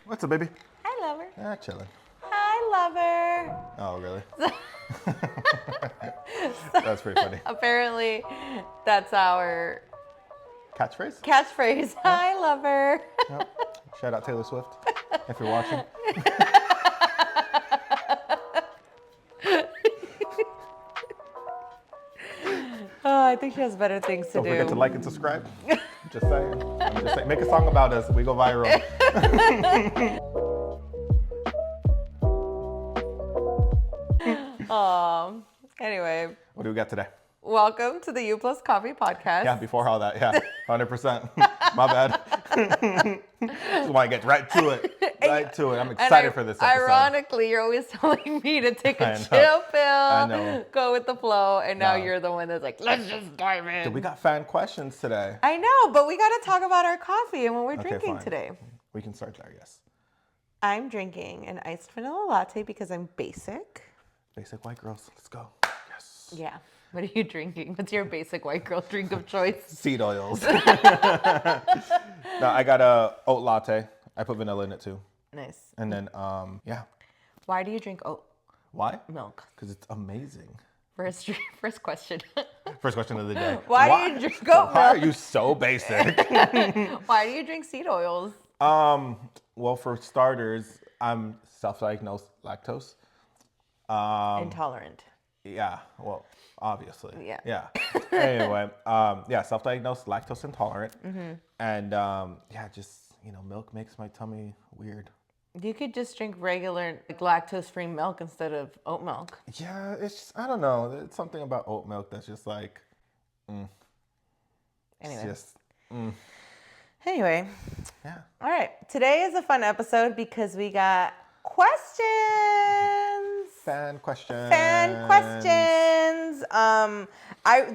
What's up, baby? Hi, lover. Ah, chilling. Hi, lover. Oh, really? That's pretty funny. Apparently, that's our Catchphrase? catchphrase. Hi, lover. Yep. Shout out Taylor Swift if you're watching. Oh, I think she has better things to Don't do. forget to like and subscribe. Just saying. I'm just saying. Make a song about us. We go viral. Anyway, What do we got today? welcome to the You Plus Coffee podcast. Yeah, before all that. Yeah, 100%. My bad. Just want to get right to it. Right to it. I'm excited for this episode. Ironically, you're always telling me to take I a know. chill pill, I know. go with the flow, and now No. you're the one that's like, let's just dive in. Dude, we got fan questions today. I know, but we got to talk about our coffee and what we're Okay, drinking fine. today. We can start there, yes. I'm drinking an iced vanilla latte because I'm basic. Basic white girls. Let's go. Yes. Yeah. What are you drinking? What's your basic white girl drink of choice? Seed oils. No, I got a oat latte. I put vanilla in it too. Nice. And then, yeah. Why do you drink oat Why? milk? Because it's amazing. First question. First question of the day. Why do you drink oat Why are milk? you so basic? Why do you drink seed oils? Well, for starters, I'm self-diagnosed lactose. Intolerant. Yeah, well, obviously. Yeah. Yeah. Anyway, yeah, self-diagnosed lactose intolerant. Mm-hmm. And yeah, just, milk makes my tummy weird. You could just drink regular lactose-free milk instead of oat milk. Yeah, it's just, I don't know. It's something about oat milk that's just like, Anyway. it's just, Anyway. yeah. All right. Today is a fun episode because we got questions. Fan questions.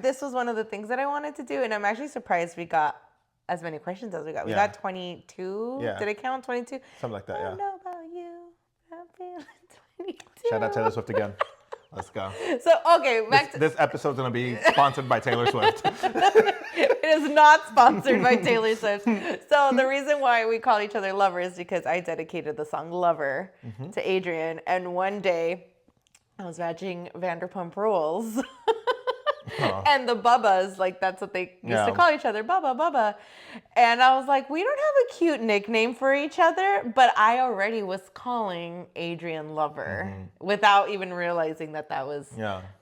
This was one of the things that I wanted to do, and I'm actually surprised we got as many questions as we got. We Yeah. got 22. Yeah. Did I count 22? Something like that, I yeah. don't know about you. I'm feeling 22. Shout out Taylor Swift again. Let's go. So, okay, back to... This episode's going to be sponsored by Taylor Swift. It is not sponsored by Taylor Swift. So the reason why we call each other lovers is because I dedicated the song Lover to Adrian. And one day I was watching Vanderpump Rules. And the Bubbas, that's what they used to call each other, Bubba, Bubba. And I was like, we don't have a cute nickname for each other, but I already was calling Adrian Lover without even realizing that was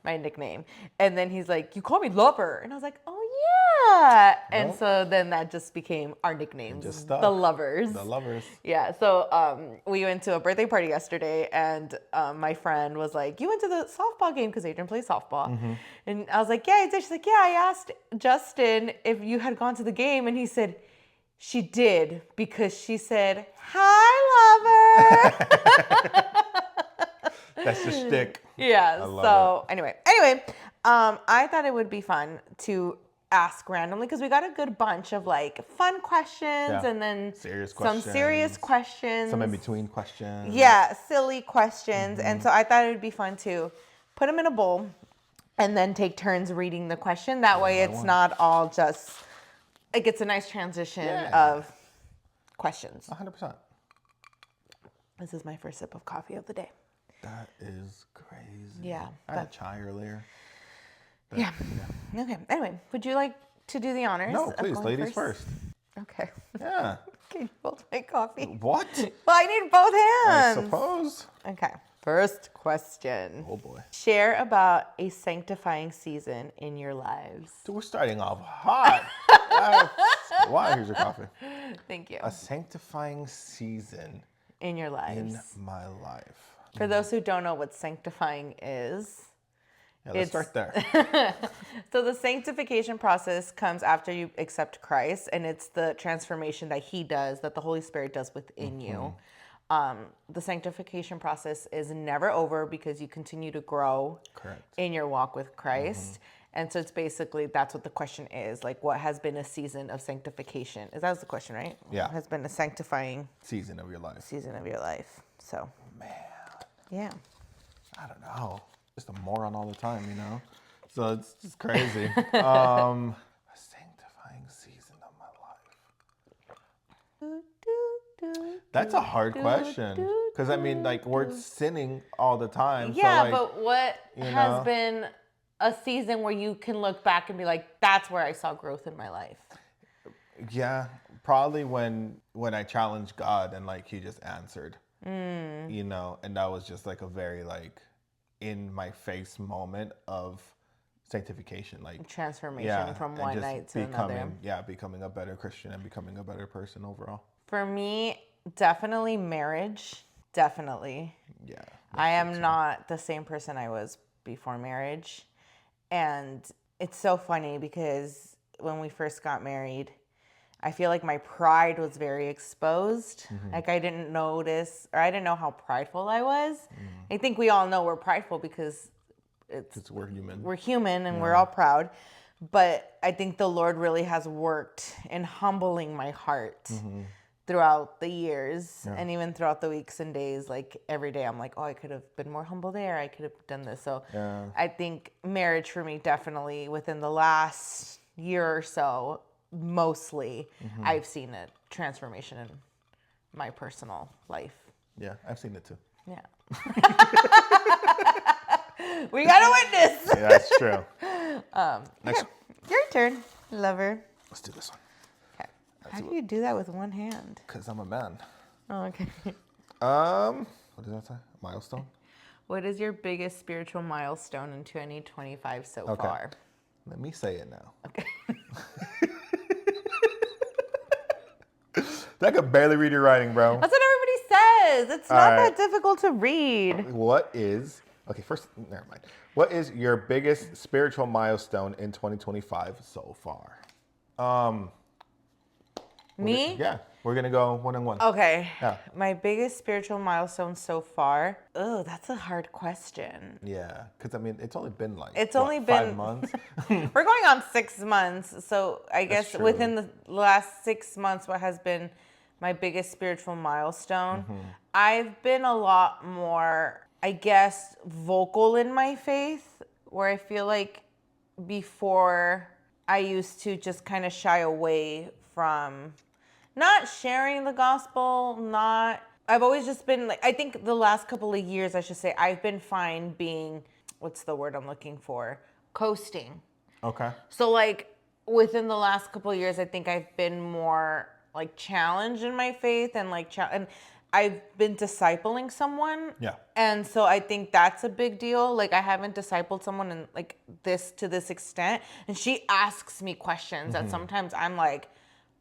my nickname. And then he's like, you call me Lover. And I was like, oh yeah. And so then that just became our nicknames, Just stuck. the Lovers. The lovers. Yeah, so we went to a birthday party yesterday, and my friend was like, you went to the softball game because Adrian plays softball. And I was like, yeah, I did. She's like, yeah, I asked Justin if you had gone to the game, and he said, she did, because she said, hi, lover. That's the shtick. Yeah, love so anyway, I thought it would be fun to ask randomly because we got a good bunch of fun questions and then Serious some serious questions. Some in between questions. Yeah, silly questions. And so I thought it would be fun to put them in a bowl and then take turns reading the question. That way it's not all just, it gets a nice transition of questions. 100%. This is my first sip of coffee of the day. That is crazy. Yeah, I had a chai earlier. Yeah. Okay. Anyway, would you like to do the honors? No, of please, going ladies first. Okay. Yeah. Can you hold my coffee? What? Well, I need both hands. I suppose. Okay. First question. Oh boy. Share about a sanctifying season in your lives. Dude, we're starting off hot. Why? Here's your coffee. Thank you. A sanctifying season In your lives. in my life. For those who don't know what sanctifying is. Yeah, let's start there. So the sanctification process comes after you accept Christ, and it's the transformation that he does, that the Holy Spirit does within you. The sanctification process is never over because you continue to grow in your walk with Christ. And so it's basically, that's what the question is. What has been a season of sanctification? That was the question, right? Yeah. What has been a sanctifying Season of your life. season of your life? So, Man, yeah. I don't know. Just a moron all the time, So it's just crazy. A sanctifying season of my life. That's a hard question. Because, I mean, like, we're sinning all the time. Yeah, so, like, but what has know? been a season where you can look back and be like, that's where I saw growth in my life? Yeah, probably when I challenged God and, like, he just answered. You know, and that was just, like, a very, like, in my face moment of sanctification, like Transformation from one night to another. Becoming a better Christian and becoming a better person overall. For me, definitely marriage. Definitely. Yeah. I am not the same person I was before marriage. And it's so funny because when we first got married, I feel like my pride was very exposed. Like I didn't notice, or I didn't know how prideful I was. I think we all know we're prideful because we're human. We're human and we're all proud. But I think the Lord really has worked in humbling my heart throughout the years and even throughout the weeks and days. Like every day I'm like, oh, I could have been more humble there. I could have done this. So I think marriage for me, definitely within the last year or so, mostly, I've seen a transformation in my personal life. Yeah, I've seen it too. Yeah. We got a witness. Yeah, that's true. Next. Your turn, lover. Let's do this one. Okay. How do you do that with one hand? Because I'm a man. Oh, okay. What did I say? Milestone? What is your biggest spiritual milestone in 2025 so far? Let me say it now. Okay. I could barely read your writing, bro. That's what everybody says. It's not that difficult to read. Okay, first, never mind. What is your biggest spiritual milestone in 2025 so far? Me? We're going to go one-on-one. Okay. Yeah. My biggest spiritual milestone so far? Oh, that's a hard question. Yeah, because, I mean, it's only been like, 5 months? We're going on 6 months. So I guess true. within the last 6 months, what has been my biggest spiritual milestone? I've been a lot more, I guess, vocal in my faith, where I feel like before I used to just kind of shy away from not sharing the gospel, I've always just been like, I think the last couple of years, I should say, I've been fine being, what's the word I'm looking for? Coasting. Okay. So like within the last couple of years, I think I've been more like challenged in my faith and like, and I've been discipling someone. Yeah. And so I think that's a big deal. Like I haven't discipled someone in like this to this extent. And she asks me questions that sometimes I'm like,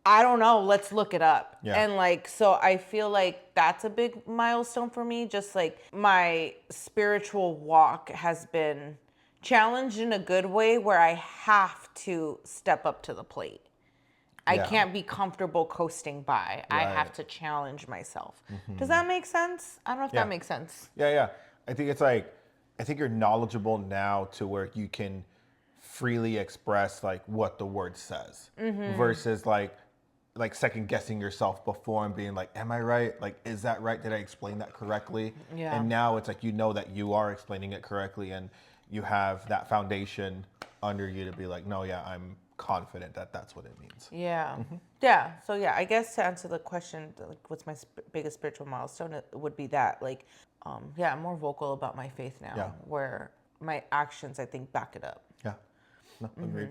I don't know, let's look it up. Yeah. And like, so I feel like that's a big milestone for me. Just like my spiritual walk has been challenged in a good way where I have to step up to the plate. I can't be comfortable coasting by. I have to challenge myself. Does that make sense? I don't know if that makes sense. Yeah. I think it's like, I think you're knowledgeable now to where you can freely express like what the word says versus like second guessing yourself before and being like, am I right? Like, is that right? Did I explain that correctly? Yeah. And now it's like, you know that you are explaining it correctly and you have that foundation under you to be like, no, I'm confident that that's what it means. Yeah. Yeah. So yeah, I guess to answer the question, like what's my biggest spiritual milestone, it would be that like, I'm more vocal about my faith now where my actions, I think, back it up. Yeah. No, agreed.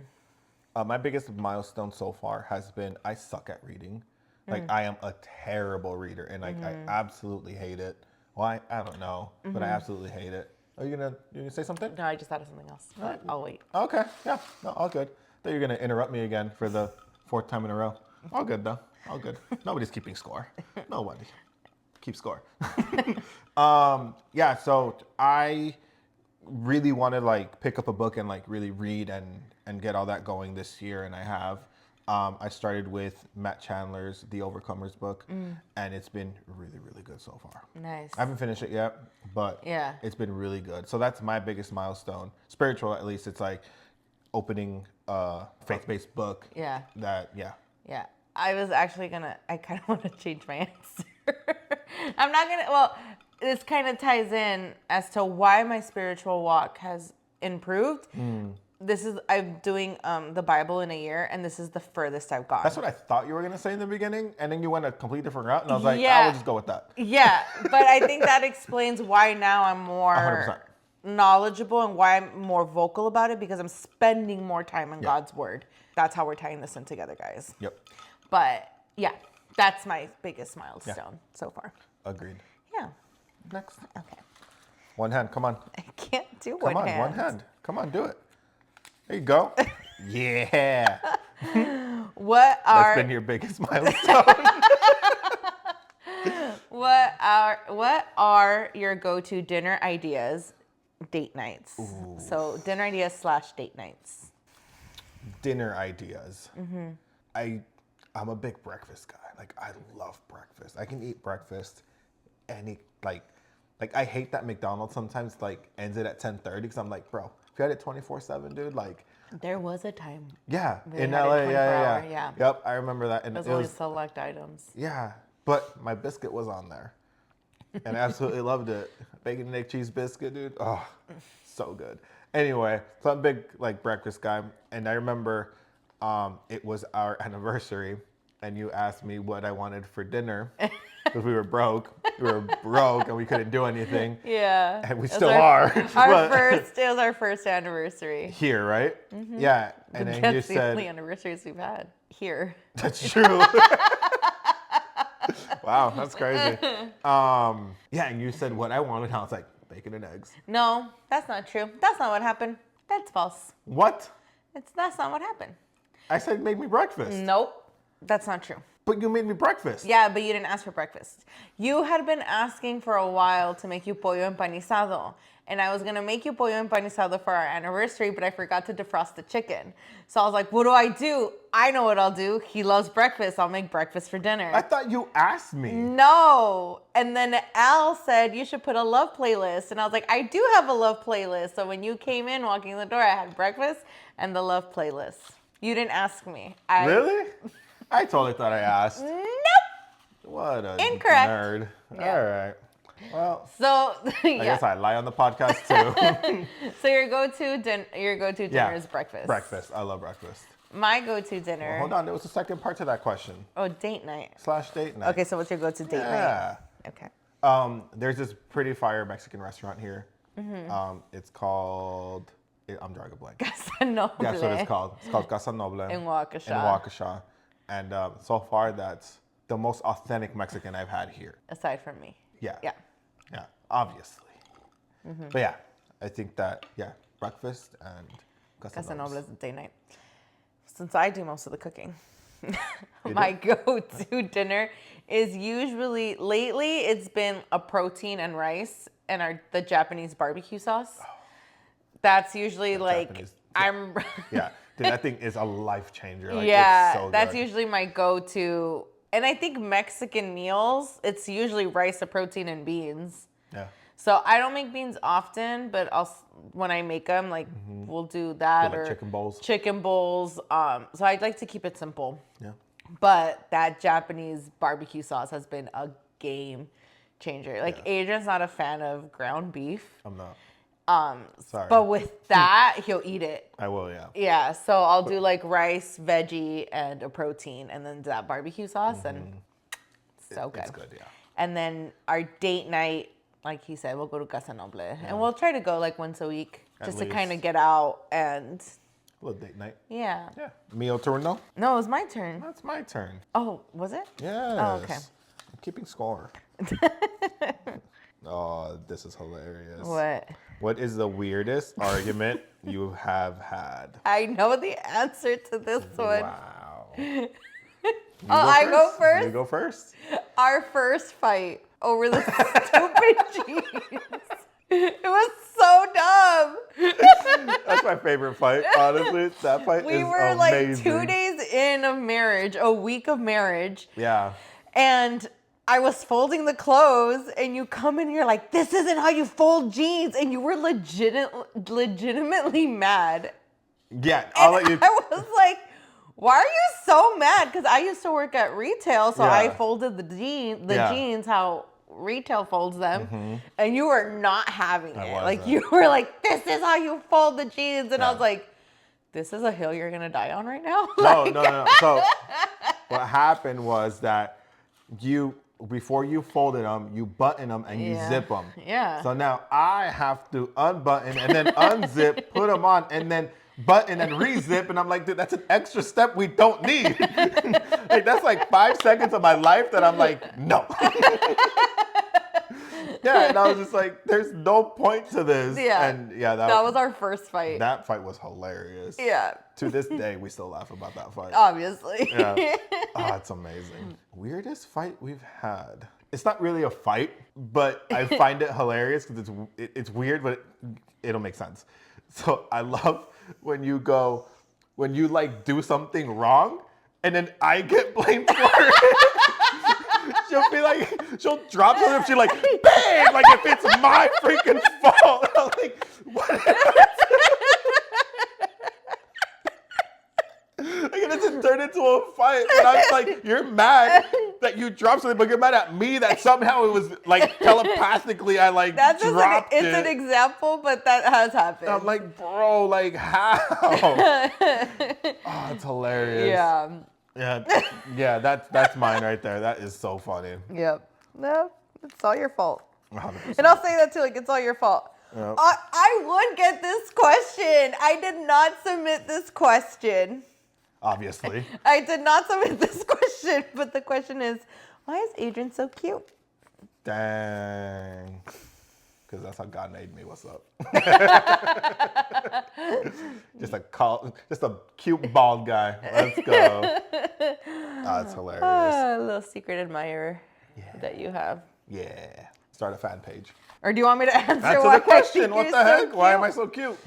My biggest milestone so far has been I suck at reading. Like I am a terrible reader and like I absolutely hate it. Well, I don't know, but I absolutely hate it. Are you gonna say something? No, I just thought of something else, but I'll wait. Okay, yeah, no, all good. Thought you were gonna interrupt me again for the 4th time in a row. All good though, all good. Nobody's keeping score. Nobody keeps score. So I really want to like pick up a book and like really read and get all that going this year, and I have. I started with Matt Chandler's The Overcomers book, and it's been really, really good so far. Nice. I haven't finished it yet, but it's been really good. So that's my biggest milestone. Spiritual, at least. It's like opening a faith-based book. Yeah. Yeah. I was actually I kind of want to change my answer. I'm not this kind of ties in as to why my spiritual walk has improved. I'm doing the Bible in a year, and this is the furthest I've gone. That's what I thought you were going to say in the beginning, and then you went a completely different route, and I was like, Yeah. we'll just go with that. Yeah, but I think that explains why now I'm more 100%. knowledgeable and why I'm more vocal about it, because I'm spending more time in God's word. That's how we're tying this in together, guys. Yep. But yeah, that's my biggest milestone so far. Agreed. Yeah. Next. Okay. One hand. Come on. I can't do Come one on. hand. One hand. Come on. Do it. There you go. Yeah. What That's are been your biggest milestone. what are your go-to dinner ideas, date nights? Ooh. So dinner ideas / date nights. Dinner ideas. I'm a big breakfast guy. Like, I love breakfast. I can eat breakfast like I hate that McDonald's sometimes like ends it at 10:30 because I'm like, bro, if you had it 24/7, dude, like. There was a time. Yeah, They in had it LA, 24 yeah. hour, yeah. Yep, I remember that. And It was only select items. yeah, but my biscuit was on there, and I absolutely loved it. Bacon and egg cheese biscuit, dude. Oh, so good. Anyway, so I'm a big like breakfast guy, and I remember it was our anniversary, and you asked me what I wanted for dinner because we were broke. We were broke, and we couldn't do anything. Yeah. And we still are. It was our first anniversary. Here, right? Yeah, and then you That's the said only anniversaries we've had here. that's true. Wow, that's crazy. Yeah, and you said what I wanted. I was like, bacon and eggs. No, that's not true. That's not what happened. That's false. What? That's not what happened. I said make me breakfast. Nope. That's not true. But you made me breakfast. Yeah, but you didn't ask for breakfast. You had been asking for a while to make you pollo empanizado. And I was going to make you pollo empanizado for our anniversary, but I forgot to defrost the chicken. So I was like, what do? I know what I'll do. He loves breakfast. I'll make breakfast for dinner. I thought you asked me. No. And then Al said, you should put a love playlist. And I was like, I do have a love playlist. So when you came in, walking in the door, I had breakfast and the love playlist. You didn't ask me. Really? I totally thought I asked. Nope. What a Incorrect. nerd. Yeah. All right. Well, So I guess I lie on the podcast too. So your go-to dinner is breakfast. Breakfast. I love breakfast. My go-to dinner. Well, hold on. There was a second part to that question. Oh, date night. / date night. Okay, so what's your go-to date Yeah. night? Okay. There's this pretty fire Mexican restaurant here. It's called. I'm drawing a blank. Casa Noble. That's what it's called. It's called Casa Noble. In Waukesha. In Waukesha. And so far, that's the most authentic Mexican I've had here. Aside from me. Yeah. Yeah. Yeah, obviously. But yeah, I think that, breakfast and Casa Noble is a date night. Since I do most of the cooking, my go-to dinner is usually, lately, it's been a protein and rice and the Japanese barbecue sauce. That's usually like, Japanese, yeah. Dude, that thing is a life changer. Like, yeah, it's so that's good. usually my go-to. And I think Mexican meals, it's usually rice, a protein, and beans. Yeah. So I don't make beans often, but when I make them, like we'll do that Like or chicken bowls. Chicken bowls. So I'd like to keep it simple. Yeah. But that Japanese barbecue sauce has been a game changer. Like Adrian's not a fan of ground beef. I'm not. Sorry. But with that, he'll eat it. I will, yeah. Yeah, so I'll do like rice, veggie, and a protein, and then that barbecue sauce, and so good. It's good, yeah. And then our date night, like he said, we'll go to Casa Noble, and we'll try to go like once a week, just to kind of get out and. A little date night. Yeah. Yeah. Mio turno? No, it was my turn. That's my turn. Oh, was it? Yes. Oh, okay. I'm keeping score. Oh, this is hilarious. What? What is the weirdest argument you have had? I know the answer to this one. Wow. I go first? You go first? Our first fight over the stupid jeans. It was so dumb. That's my favorite fight, honestly. That fight We is were amazing. like 2 days in of marriage, a week of marriage. Yeah. And I was folding the clothes and you come in and you're like, this isn't how you fold jeans. And you were legitimately mad. Yeah, I'll let you. I was like, why are you so mad? Because I used to work at retail, so I Yeah. folded the jeans how retail folds them. And you were not having it. Like wasn't. you were like, this is how you fold the jeans. And I Yeah. was like, this is a hill you're going to die on right now? No. So what happened was that before you folded them, you button them and you zip them. Yeah. So now I have to unbutton and then unzip, put them on, and then button and re-zip. And I'm like, dude, that's an extra step we don't need. Like, that's like 5 seconds of my life that I'm like, no. Yeah, and I was just like, there's no point to this. Yeah. And yeah, that was our first fight. That fight was hilarious. Yeah. To this day, we still laugh about that fight. Obviously. Yeah. Oh, it's amazing. Weirdest fight we've had. It's not really a fight, but I find it hilarious because it's weird, but it'll make sense. So I love when you like do something wrong, and then I get blamed for it. She'll be like, she'll drop something and she's like, bam, like if it's my freaking fault. I'm like, what? Like, it doesn't turn into a fight. And I was like, you're mad that you dropped something, but you're mad at me that somehow it was like telepathically I like dropped it. It's an example, but that has happened. I'm like, bro, like how? Oh, it's hilarious. Yeah, that's mine right there. That is so funny. Yep. No, it's all your fault. 100%. And I'll say that too, like it's all your fault. Yep. I would get this question. I did not submit this question. Obviously. I did not submit this question, but the question is, why is Adrian so cute? Dang. Because that's how God made me. What's up? Just a cute bald guy. Let's go. That's hilarious. A little secret admirer that you have. Yeah. Start a fan page. Or do you want me to answer? Answer the question. What the heck? Why am I so cute?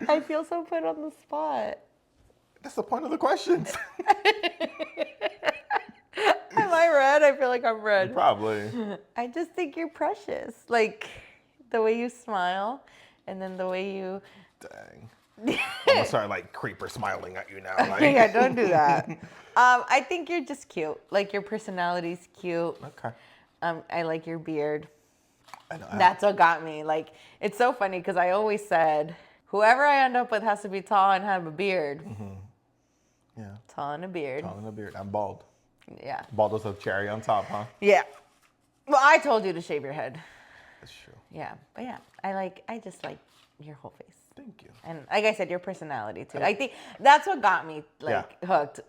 I feel so put on the spot. That's the point of the questions. Am I red? I feel like I'm red. Probably. I just think you're precious. Like the way you smile and then the way you... Dang. I'm gonna start like creeper smiling at you now. Like. Yeah, don't do that. I think you're just cute. Like your personality's cute. Okay. I like your beard. I know. That's what got me. Like, it's so funny because I always said, whoever I end up with has to be tall and have a beard. Mm-hmm. Yeah. Tall and a beard. Tall and a beard. I'm bald. Yeah. Bald with a cherry on top, huh? Yeah. Well, I told you to shave your head. That's true. Yeah. But yeah, I just like your whole face. Thank you. And like I said, your personality too. I think that's what got me hooked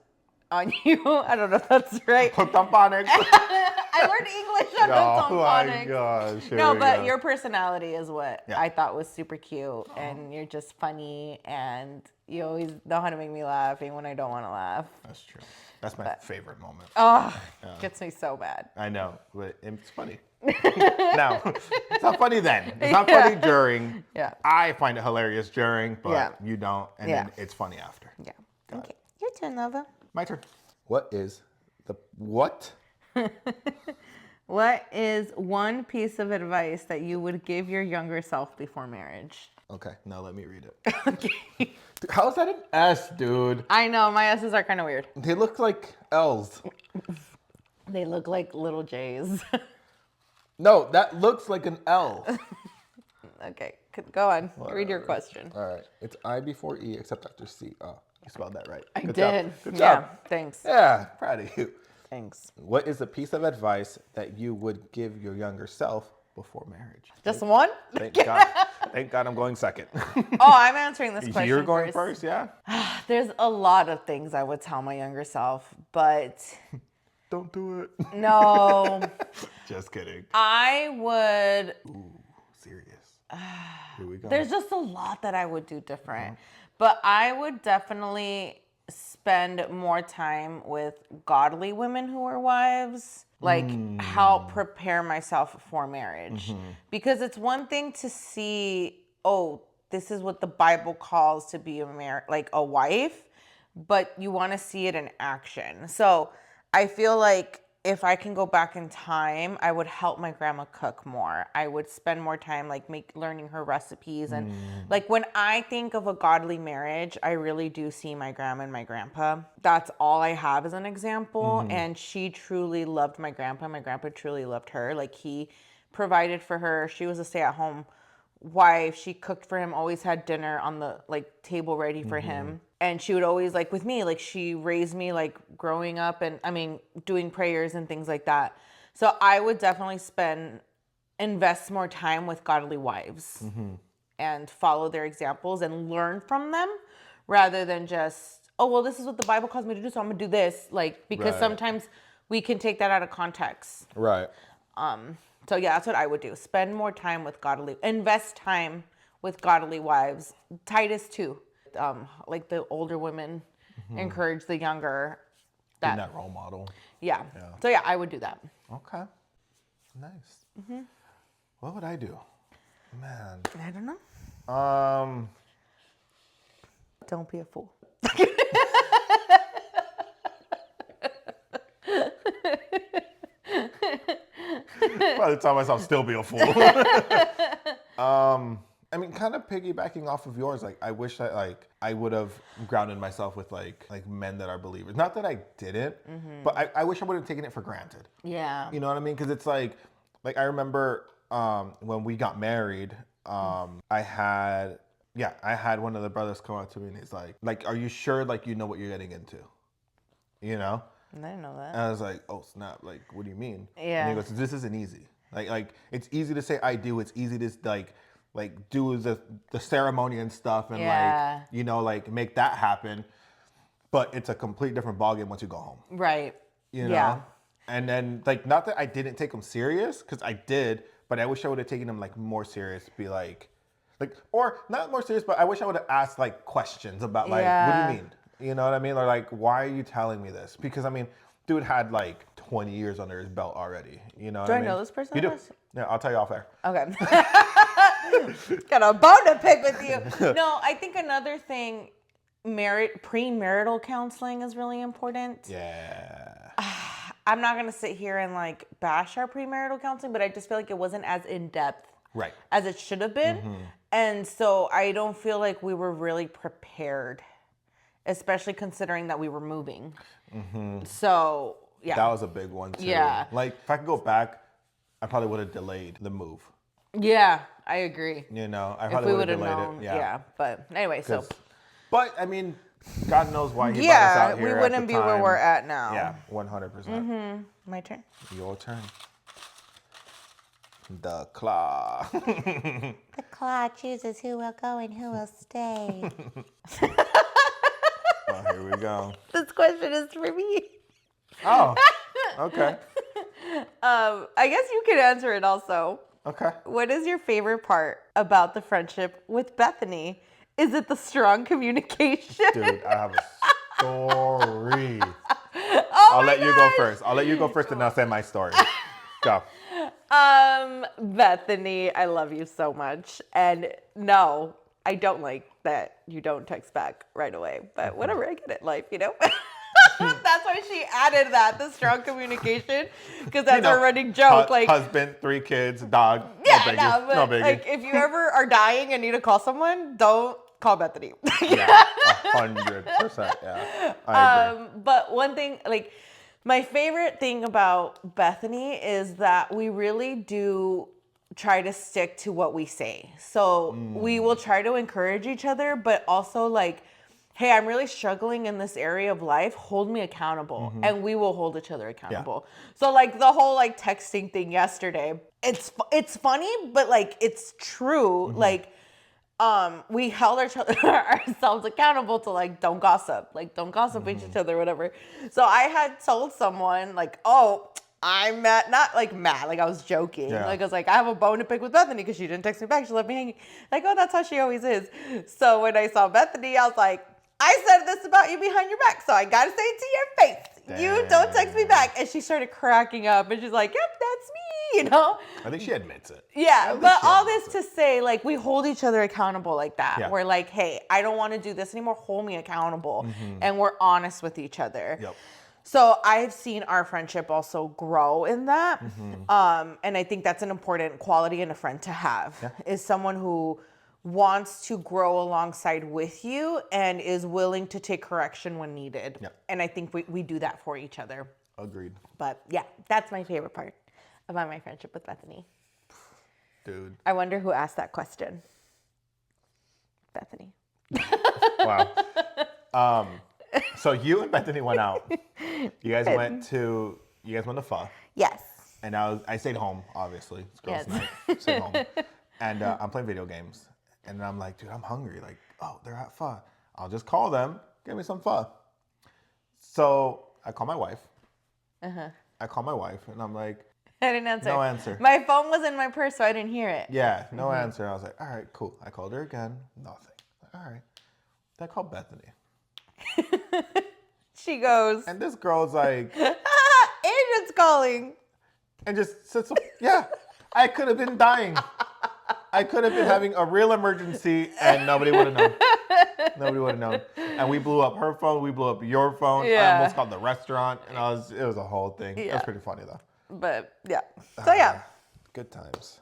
on you. I don't know if that's right. Hooked on phonics. I learned English on hooked on phonics. Gosh, no, but your personality is what I thought was super cute, and you're just funny, and you always know how to make me laugh even when I don't want to laugh. That's true. That's my favorite moment. Oh, gets me so bad. I know, but it's funny. Now, it's not funny then. It's not funny during. Yeah. I find it hilarious during, but you don't, and then it's funny after. Yeah. Okay. Your turn, Nova. My turn. What is what? What is one piece of advice that you would give your younger self before marriage? Okay, now let me read it. Okay. How is that an S, dude? I know, my S's are kind of weird. They look like L's. They look like little J's. No, that looks like an L. Okay, go on. Read your question. All right. It's I before E except after C. Oh, you spelled that right. I Good did. job. Good Yeah, job. thanks. Yeah, proud of you. Thanks. What is a piece of advice that you would give your younger self before marriage? Just one? Thank God. Thank God I'm going second. Oh, I'm answering this question You're going first, yeah? There's a lot of things I would tell my younger self, but... Don't do it. No. Just kidding. I would... Ooh, serious. Here we go. There's just a lot that I would do different. But I would definitely spend more time with godly women who are wives. Like, help prepare myself for marriage. Because it's one thing to see, oh, this is what the Bible calls to be a wife, but you want to see it in action. So I feel like if I can go back in time, I would help my grandma cook more. I would spend more time learning her recipes. And like when I think of a godly marriage, I really do see my grandma and my grandpa. That's all I have as an example. And she truly loved my grandpa. My grandpa truly loved her. Like he provided for her. She was a stay-at-home wife. She cooked for him, always had dinner on the like table ready for him. And she would always like with me, like she raised me like growing up and doing prayers and things like that. So I would definitely invest more time with godly wives and follow their examples and learn from them rather than just, oh, well, this is what the Bible calls me to do, so I'm gonna do this. Like, because sometimes we can take that out of context. Right. So yeah, that's what I would do. Invest time with godly wives. Titus 2. Like the older women encourage the younger. Being that role model. Yeah. So yeah, I would do that. Okay. Nice. What would I do? Man. I don't know. Don't be a fool. By the time myself still be a fool. I mean, kind of piggybacking off of yours, like I wish that like I would have grounded myself with like men that are believers. Not that I didn't, but I wish I would have taken it for granted. Yeah. You know what I mean? Because it's like I remember when we got married, I had one of the brothers come up to me and he's like, are you sure like you know what you're getting into? You know? I didn't know that. And I was like, oh snap! Like, what do you mean? Yeah. And he goes, this isn't easy. Like it's easy to say I do. It's easy to like do the ceremony and stuff and like you know like make that happen. But it's a complete different ballgame once you go home. Right. You know. And then like not that I didn't take him serious because I did, but I wish I would have taken him like more serious. Be like or not more serious, but I wish I would have asked like questions about like what do you mean? You know what I mean? Or like, why are you telling me this? Because I mean, dude had like 20 years under his belt already. You know what I mean? Do I know this person? You do. Yeah, I'll tell you off air. Okay. Got a bone to pick with you. No, I think another thing, premarital counseling is really important. Yeah. I'm not going to sit here and like bash our premarital counseling, but I just feel like it wasn't as in-depth as it should have been. And so I don't feel like we were really prepared, especially considering that we were moving. So, yeah. That was a big one, too. Yeah. Like, if I could go back, I probably would have delayed the move. Yeah, I agree. You know, I probably would have delayed known, it. Yeah. But anyway, so. But, I mean, God knows why he brought us out here. We wouldn't be where we're at now. Yeah, 100%. My turn. Your turn. The claw. The claw chooses who will go and who will stay. Oh, here we go. This question is for me. Oh, okay. I guess you could answer it also. Okay. What is your favorite part about the friendship with Bethany? Is it the strong communication? Dude, I have a story. I'll let you go first. I'll let you go first and I'll say my story. Go. Bethany, I love you so much. And no, I don't like that you don't text back right away. But whatever, I get it. Life, you know? That's why she added that, the strong communication. Because that's our running joke. Like husband, 3 kids, dog. Yeah, no biggie. Like if you ever are dying and need to call someone, don't call Bethany. Yeah, 100%. Yeah, I agree. But one thing, like my favorite thing about Bethany is that we really do try to stick to what we say. So we will try to encourage each other, but also like, hey, I'm really struggling in this area of life. Hold me accountable. And we will hold each other accountable. Yeah. So like the whole like texting thing yesterday, it's funny, but like it's true. Like we held ourselves accountable to like, don't gossip with each other, whatever. So I had told someone like, oh, I'm mad, not like mad, like I was joking. Yeah. Like I was like, I have a bone to pick with Bethany because she didn't text me back. She left me hanging. Like, oh, that's how she always is. So when I saw Bethany, I was like, I said this about you behind your back, so I gotta say it to your face. Damn. You don't text me back. And she started cracking up and she's like, yep, that's me, you know? I think she admits it. Yeah, but all this to say, like, we hold each other accountable like that. Yeah. We're like, hey, I don't want to do this anymore. Hold me accountable. And we're honest with each other. Yep. So I've seen our friendship also grow in that. And I think that's an important quality in a friend to have, is someone who wants to grow alongside with you and is willing to take correction when needed. Yep. And I think we do that for each other. Agreed. But yeah, that's my favorite part about my friendship with Bethany. dude. I wonder who asked that question. Bethany. Wow. So you and Bethany went out. You guys went to pho. Yes. And I stayed home, obviously. It's girls' Yes. night. Stayed home. And I'm playing video games. And I'm like, dude, I'm hungry. Like, oh, they're at pho. I'll just call them. Get me some pho. So I call my wife. I call my wife, and I'm like, I didn't answer. no answer. My phone was in my purse, so I didn't hear it. Yeah, no answer. I was like, all right, cool. I called her again. Nothing. All right. Then I called Bethany. She goes, And this girl's like, Adrian's calling. and just sits up. Yeah, I could have been dying. I could have been having a real emergency, and nobody would have known. Nobody would have known. And we blew up her phone. We blew up your phone. I Yeah. almost called the restaurant, and it was a whole thing. It was pretty funny though. But yeah. So yeah. Good times.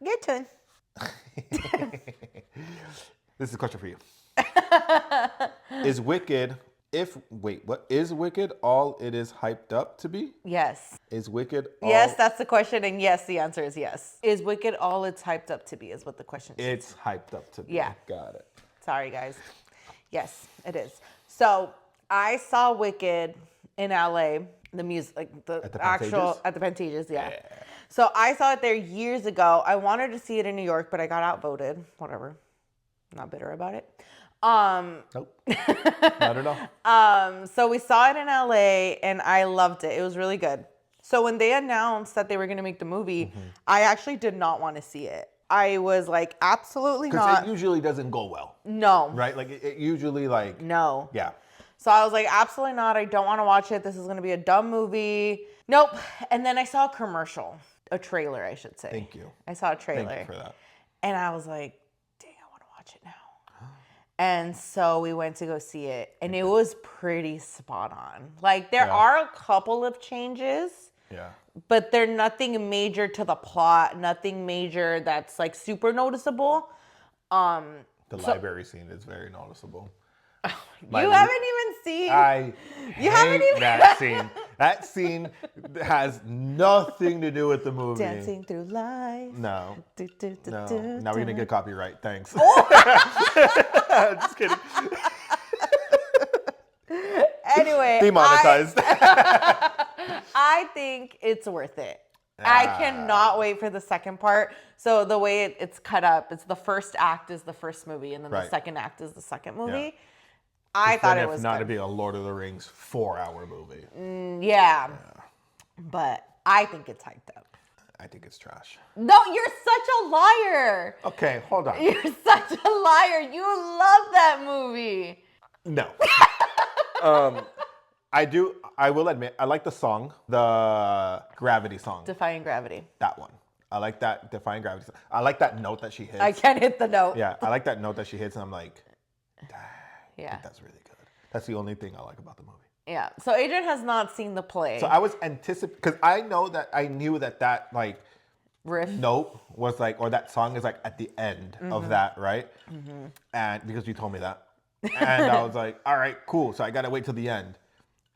Get to it. This is a question for you. Is Wicked all it is hyped up to be? Yes. Is Wicked all Yes, that's the question. And yes, the answer is yes. Is Wicked all it's hyped up to be is what the question is. It's hyped up to be. Yeah. Got it. Sorry, guys. Yes, it is. So I saw Wicked in LA, the music, like the At the actual, Pantages? at the Pantages, yeah. So I saw it there years ago. I wanted to see it in New York, but I got outvoted. Whatever. Not bitter about it. Nope. Not at all. So we saw it in LA and I loved it. It was really good. So when they announced that they were going to make the movie, I actually did not want to see it. I was like, absolutely Because not. it usually doesn't go well, No. right? Like it usually like No. yeah. So I was like, absolutely not. I don't want to watch it. This is going to be a dumb movie. Nope. And then I saw a commercial, a trailer, I should say. Thank you. I saw a trailer. Thank you for that. And I was like, dang, I want to watch it now. And so we went to go see it. And it was pretty spot on. Like, there are a couple of changes. Yeah. But they're nothing major to the plot. Nothing major that's, like, super noticeable. The library scene is very noticeable. You haven't even seen... I You haven't hate even- that scene. That scene has nothing to do with the movie. Dancing through life. No. Do, do, do, No. do, Now we're do. gonna get copyright. Thanks. Oh! Just kidding. Anyway, Demonetized. I think it's worth it. I cannot wait for the second part. So the way it's cut up, it's the first act is the first movie, and then the Right. second act is the second movie. Yeah. I thought Then it if was not to good. be a Lord of the Rings 4-hour movie. Yeah. But I think it's hyped up. I think it's trash. No, you're such a liar. Okay, hold on. You're such a liar. You love that movie. No. I will admit, I like the song, the Gravity song. Defying Gravity. That one. I like that Defying Gravity song. I like that note that she hits. I can't hit the note. Yeah, I like that note that she hits, and I'm like, dang, Yeah. that's really good. That's the only thing I like about the movie. Yeah. So Adrian has not seen the play. So I was anticipating, because I knew that like Riff. note was like, or that song is like at the end of that, right? And because you told me that. And I was like, all right, cool. So I got to wait till the end.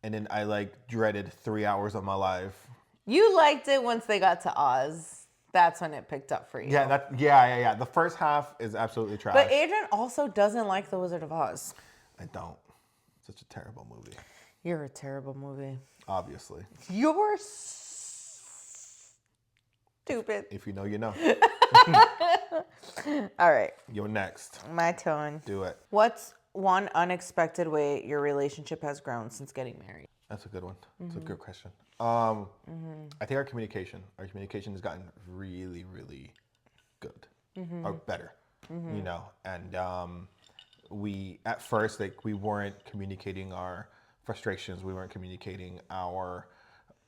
And then I like dreaded 3 hours of my life. You liked it once they got to Oz. That's when it picked up for you. Yeah. The first half is absolutely trash. But Adrian also doesn't like The Wizard of Oz. I don't. Such a terrible movie. You're a terrible movie. Obviously. You're stupid. If you know, you know. All right, You're next. my turn. Do it. What's one unexpected way your relationship has grown since getting married? That's a good one. That's a good question. I think our communication has gotten really, really good or better, you know. And we, at first, like we weren't communicating our frustrations. We weren't communicating our,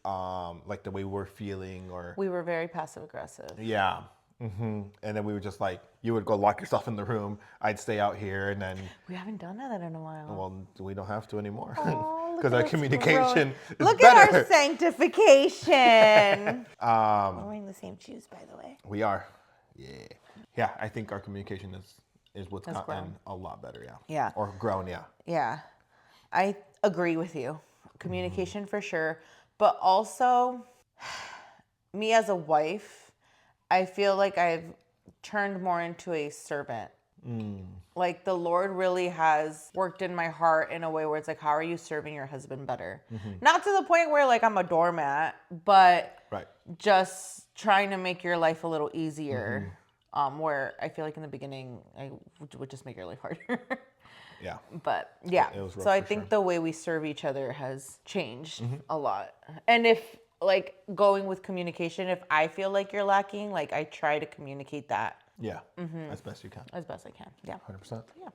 like the way we're feeling or. We were very passive aggressive. Yeah. And then we were just like, you would go lock yourself in the room. I'd stay out here, and then, We haven't done that in a while. well, we don't have to anymore Oh, look because at our us communication is Look better. at our sanctification. We're wearing the same shoes, by the way. We are. Yeah. I think our communication is what's Has gotten grown. a lot better. Yeah. Yeah. Or grown. Yeah. Yeah, I agree with you. Communication for sure. But also, me as a wife, I feel like I've turned more into a servant. Like the Lord really has worked in my heart in a way where it's like, how are you serving your husband better? Not to the point where like I'm a doormat, but Right. just trying to make your life a little easier. Where I feel like in the beginning I would just make your life harder. Yeah. But yeah, It was rough so I for think sure. the way we serve each other has changed a lot. And if like going with communication, if I feel like you're lacking, like I try to communicate that Yeah. As best you can. as best I can. Yeah. 100%. Yeah.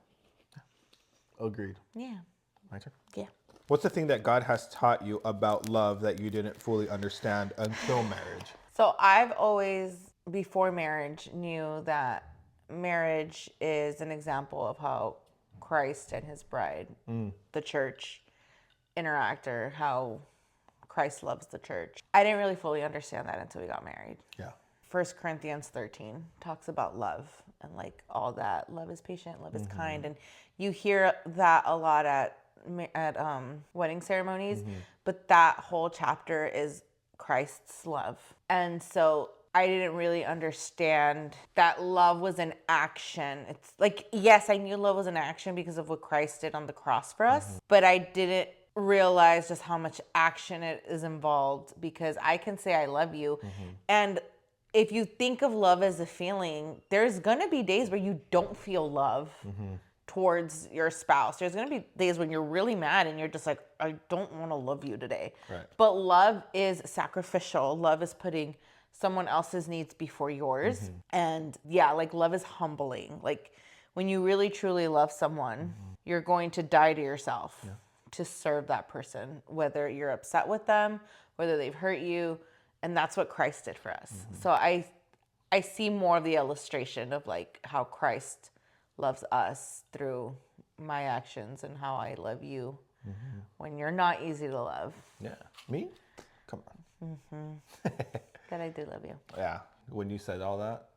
Agreed. Yeah. My turn. Yeah. What's the thing that God has taught you about love that you didn't fully understand until marriage? So I've always, before marriage, knew that marriage is an example of how Christ and his bride, the church, interact, or how Christ loves the church. I didn't really fully understand that until we got married. Yeah. 1 Corinthians 13 talks about love and like all that. Love is patient, love is kind. And you hear that a lot at wedding ceremonies, but that whole chapter is Christ's love. And so I didn't really understand that love was an action. It's like, yes, I knew love was an action because of what Christ did on the cross for us, but I didn't realize just how much action it is involved, because I can say I love you. And if you think of love as a feeling, there's gonna be days where you don't feel love towards your spouse. There's gonna be days when you're really mad and you're just like, I don't wanna love you today. Right. But love is sacrificial. Love is putting someone else's needs before yours. And yeah, like love is humbling. Like when you really truly love someone, you're going to die to yourself to serve that person, whether you're upset with them, whether they've hurt you. And that's what Christ did for us. So I see more of the illustration of like how Christ loves us through my actions and how I love you when you're not easy to love. Yeah. Me? Come on. But I do love you. Yeah. When you said all that,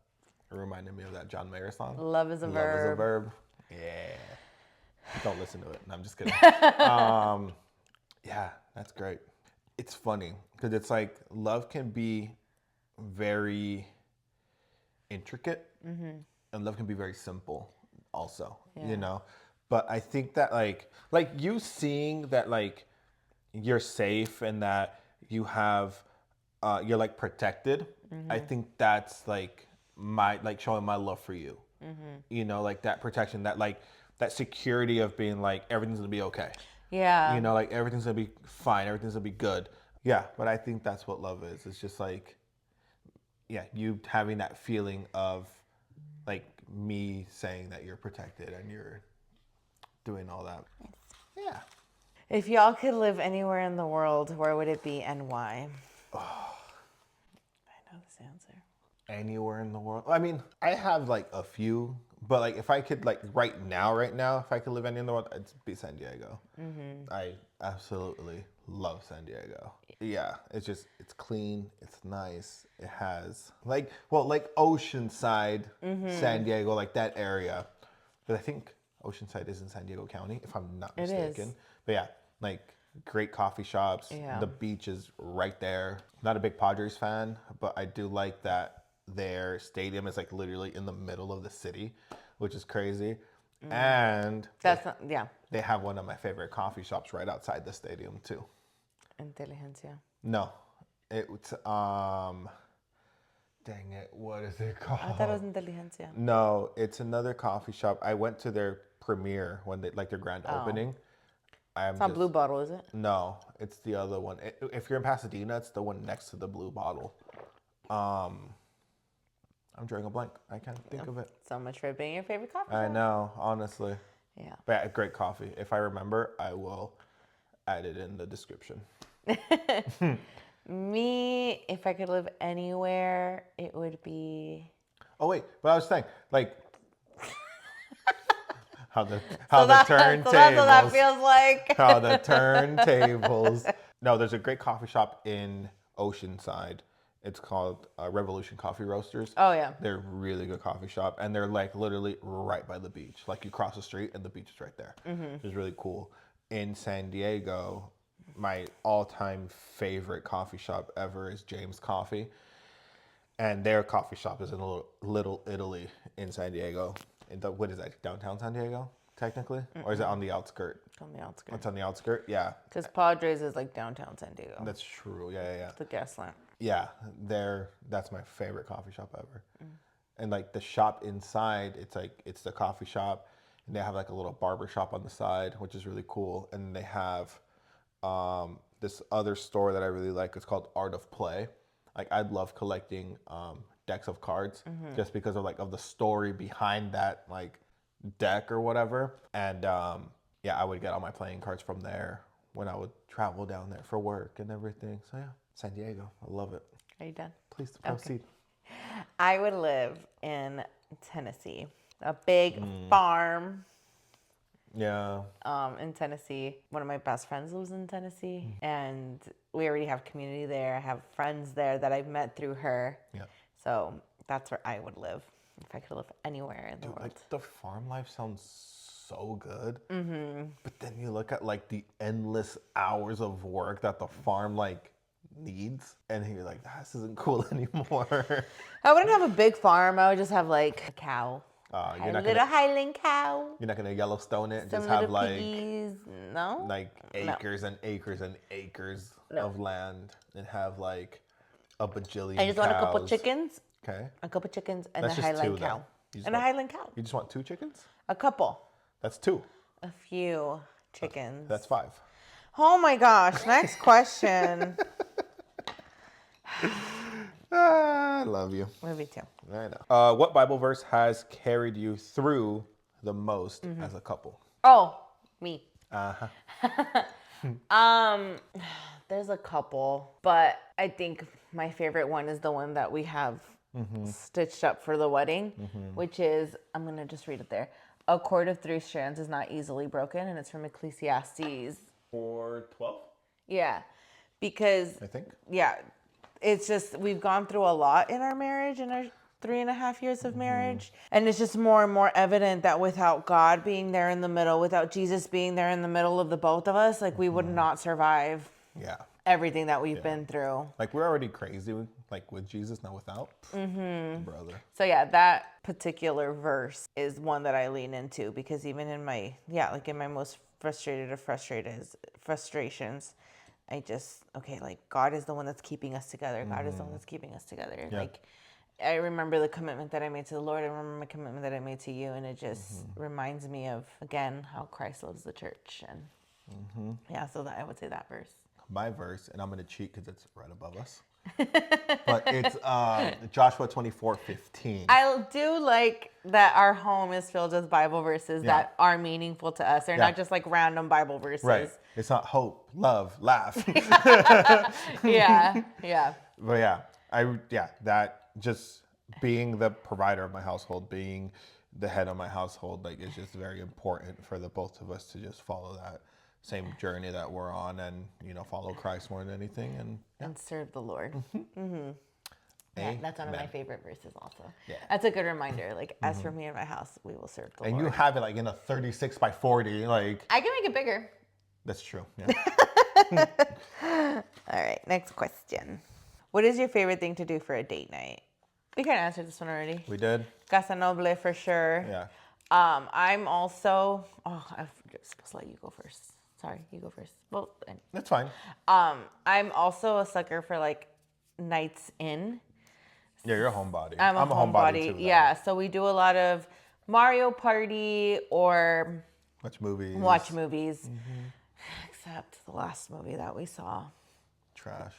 it reminded me of that John Mayer song. Love is a Love verb. is a verb. Yeah. Don't listen to it. No, I'm just kidding. Yeah, that's great. It's funny because it's like love can be very intricate and love can be very simple also, you know? But I think that like you seeing that like you're safe and that you have, you're like protected. I think that's like showing my love for you, you know, like that protection, that like that security of being like, everything's gonna be okay. Yeah. You know, like everything's gonna be fine, everything's gonna be good. Yeah, but I think that's what love is. It's just like, yeah, you having that feeling of like me saying that you're protected and you're doing all that. Yeah. If y'all could live anywhere in the world, where would it be and why? I know this answer. Anywhere in the world. I mean, I have like a few, but like if I could like right now, if I could live anywhere in the world, it'd be San Diego. I absolutely love San Diego. Yeah, it's clean, it's nice. It has like Oceanside, San Diego, like that area. But I think Oceanside is in San Diego County, if I'm not mistaken. is. But yeah, like great coffee shops. Yeah. The beach is right there. Not a big Padres fan, but I do like that their stadium is like literally in the middle of the city, which is crazy. And That's not, yeah. they have one of my favorite coffee shops right outside the stadium too. Inteligencia. No, it's dang it, what is it called? I thought it was Inteligencia. No, it's another coffee shop. I went to their premiere when they like their grand opening. It's not Blue Bottle, is it? No, it's the other one. If you're in Pasadena, it's the one next to the Blue Bottle. I'm drawing a blank. I can't think of it. So much for it being your favorite coffee I shop. know, honestly. Yeah. But yeah, great coffee. If I remember, I will add it in the description. Me, if I could live anywhere, it would be... Oh wait, but I was saying, like, how the turntables. turntables. So that's what that feels like. How the turntables. No, there's a great coffee shop in Oceanside. It's called Revolution Coffee Roasters. Oh, yeah. They're a really good coffee shop, and they're like literally right by the beach. Like you cross the street, and the beach is right there. It's really cool. In San Diego, my all-time favorite coffee shop ever is James Coffee. And their coffee shop is in Little Italy in San Diego. What is that, downtown San Diego, technically? Or is it on the outskirt? On the outskirts. It's on the outskirt? Yeah. Because Padres is like downtown San Diego. That's true. Yeah. The gas lamp. Yeah, that's my favorite coffee shop ever. And like the shop inside, it's the coffee shop, and they have like a little barber shop on the side, which is really cool. And they have this other store that I really like. It's called Art of Play. Like I love collecting decks of cards just because of the story behind that like deck or whatever. And yeah, I would get all my playing cards from there when I would travel down there for work and everything. So yeah, San Diego, I love it. Are you done? Please proceed. I would live in Tennessee. A big farm Yeah. in Tennessee. One of my best friends lives in Tennessee, and we already have community there. I have friends there that I've met through her. Yeah. So that's where I would live if I could live anywhere in the world. Like the farm life sounds so good. But then you look at like the endless hours of work that the farm like needs, and you're like, this isn't cool anymore. I wouldn't have a big farm. I would just have like a cow. You're A not little gonna Highland cow. you're not gonna Yellowstone it. Some Just have little like piggies. No? like acres and acres and acres of land, and have like a bajillion. I just want a couple cows. chickens. Okay. A couple chickens and That's a just Highland two, then. cow. You just And a want- Highland cow. You just want 2 chickens? A couple. That's 2. A few chickens. That's 5. Oh my gosh. Next question. I love you. Movie 2. I know. What Bible verse has carried you through the most as a couple? Oh, me. Uh-huh. There's a couple, but I think my favorite one is the one that we have stitched up for the wedding, which is, I'm going to just read it there. A cord of 3 strands is not easily broken, and it's from Ecclesiastes. 4:12, Yeah, because, I think. yeah, it's just, we've gone through a lot in our marriage, in our 3.5 years of marriage. And it's just more and more evident that without God being there in the middle, without Jesus being there in the middle of the both of us, like we would not survive Yeah. everything that we've been through. Like we're already crazy like with Jesus, not without. Brother. So yeah, that particular verse is one that I lean into, because even in my, like in my most frustrations, I just, like God is the one that's keeping us together. God is the one that's keeping us together. Yeah. Like I remember the commitment that I made to the Lord. I remember my commitment that I made to you. And it just reminds me of, again, how Christ loves the church. And yeah, so that I would say that verse. My verse, and I'm going to cheat because it's right above us. But it's Joshua 24:15. I do like that our home is filled with Bible verses that are meaningful to us. They're not just like random Bible verses. Right. It's not hope, love, laugh. Yeah. But that just being the provider of my household, being the head of my household, like it's just very important for the both of us to just follow that same journey that we're on, and follow Christ more than anything, and serve the Lord. Yeah, that's one of my favorite verses also. Yeah. That's a good reminder. Like, as for me and my house, we will serve the And Lord. you have it like in a 36 by 40, like. I can make it bigger. That's true. Yeah. All right, next question. What is your favorite thing to do for a date night? We kind of answered this one already. We did. Casa Noble for sure. Yeah. I'm also. Oh, I was supposed to let you go first. Sorry, you go first. Well, That's fine. I'm also a sucker for like nights in. Yeah, you're a homebody. I'm a homebody. Too, though. Yeah, so we do a lot of Mario Party or Watch movies. Except the last movie that we saw. Trash.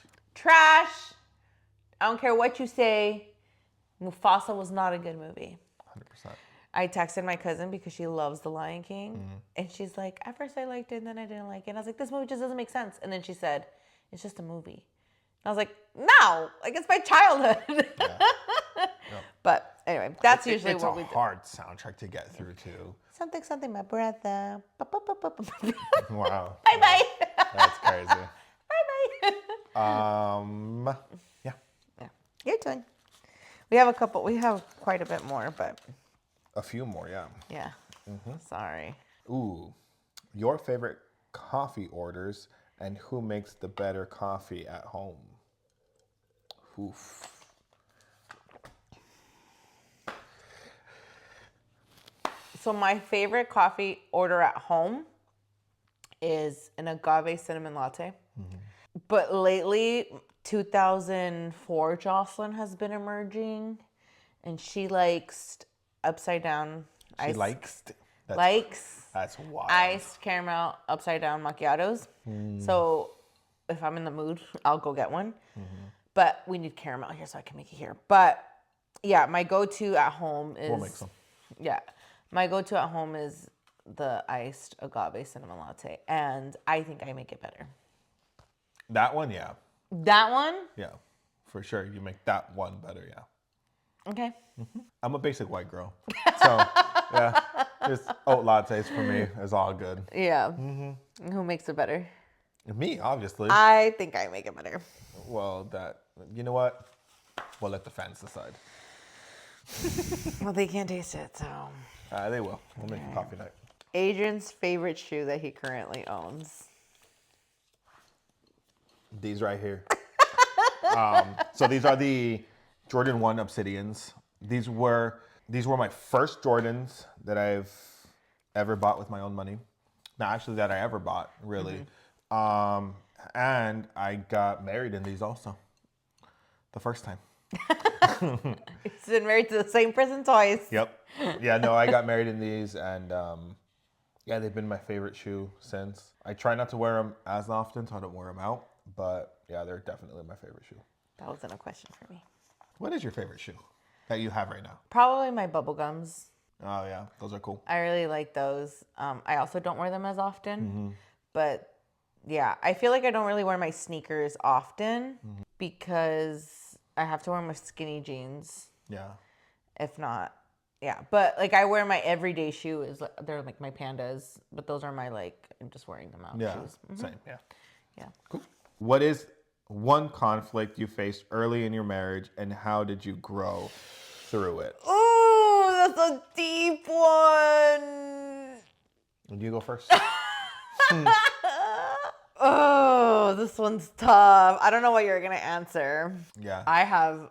I don't care what you say. Mufasa was not a good movie. 100%. I texted my cousin because she loves The Lion King. And she's like, at first I liked it, and then I didn't like it. And I was like, this movie just doesn't make sense. And then she said, it's just a movie. And I was like, no, like it's my childhood. Yeah. But anyway, that's usually what we do. It's a hard soundtrack to get through too. Something, my brother. Wow. Bye-bye. That's crazy. Bye-bye. Yeah. Your turn. We have quite a bit more, but. A few more, yeah. Yeah. Sorry. Ooh. Your favorite coffee orders and who makes the better coffee at home? Oof. So my favorite coffee order at home is an agave cinnamon latte. But lately, 2004 Jocelynne has been emerging, and she likes upside down. That's wild. Iced caramel upside down macchiatos. So if I'm in the mood, I'll go get one. But we need caramel here so I can make it here. But yeah, my go-to at home is... We'll make some. Yeah. My go-to at home is the iced agave cinnamon latte. And I think I make it better. That one, yeah. That one? Yeah, for sure. You make that one better, yeah. Okay. I'm a basic white girl. So, yeah, just oat lattes for me is all good. Yeah. Who makes it better? Me, obviously. I think I make it better. Well, you know what? We'll let the fans decide. Well, they can't taste it, so. They will. We'll make a coffee night. Adrian's favorite shoe that he currently owns. These right here. So these are the Jordan 1 Obsidians. These were my first Jordans that I've ever bought with my own money. Not actually that I ever bought, really. And I got married in these also. The first time. He's been married to the same person twice. Yep. Yeah, no, I got married in these, and yeah, they've been my favorite shoe since. I try not to wear them as often, so I don't wear them out. But yeah, they're definitely my favorite shoe. That wasn't a question for me. What is your favorite shoe that you have right now? Probably my bubble gums. Oh yeah, those are cool. I really like those. I also don't wear them as often. But yeah, I feel like I don't really wear my sneakers often because I have to wear my skinny jeans. Yeah. If not, yeah. But like I wear my everyday shoes. They're like my pandas, but those are my I'm just wearing them out shoes. Same. Yeah. Yeah. Cool. What is one conflict you faced early in your marriage, and how did you grow through it? Oh, that's a deep one. Would you go first? Oh, this one's tough. I don't know what you're gonna answer. Yeah. I have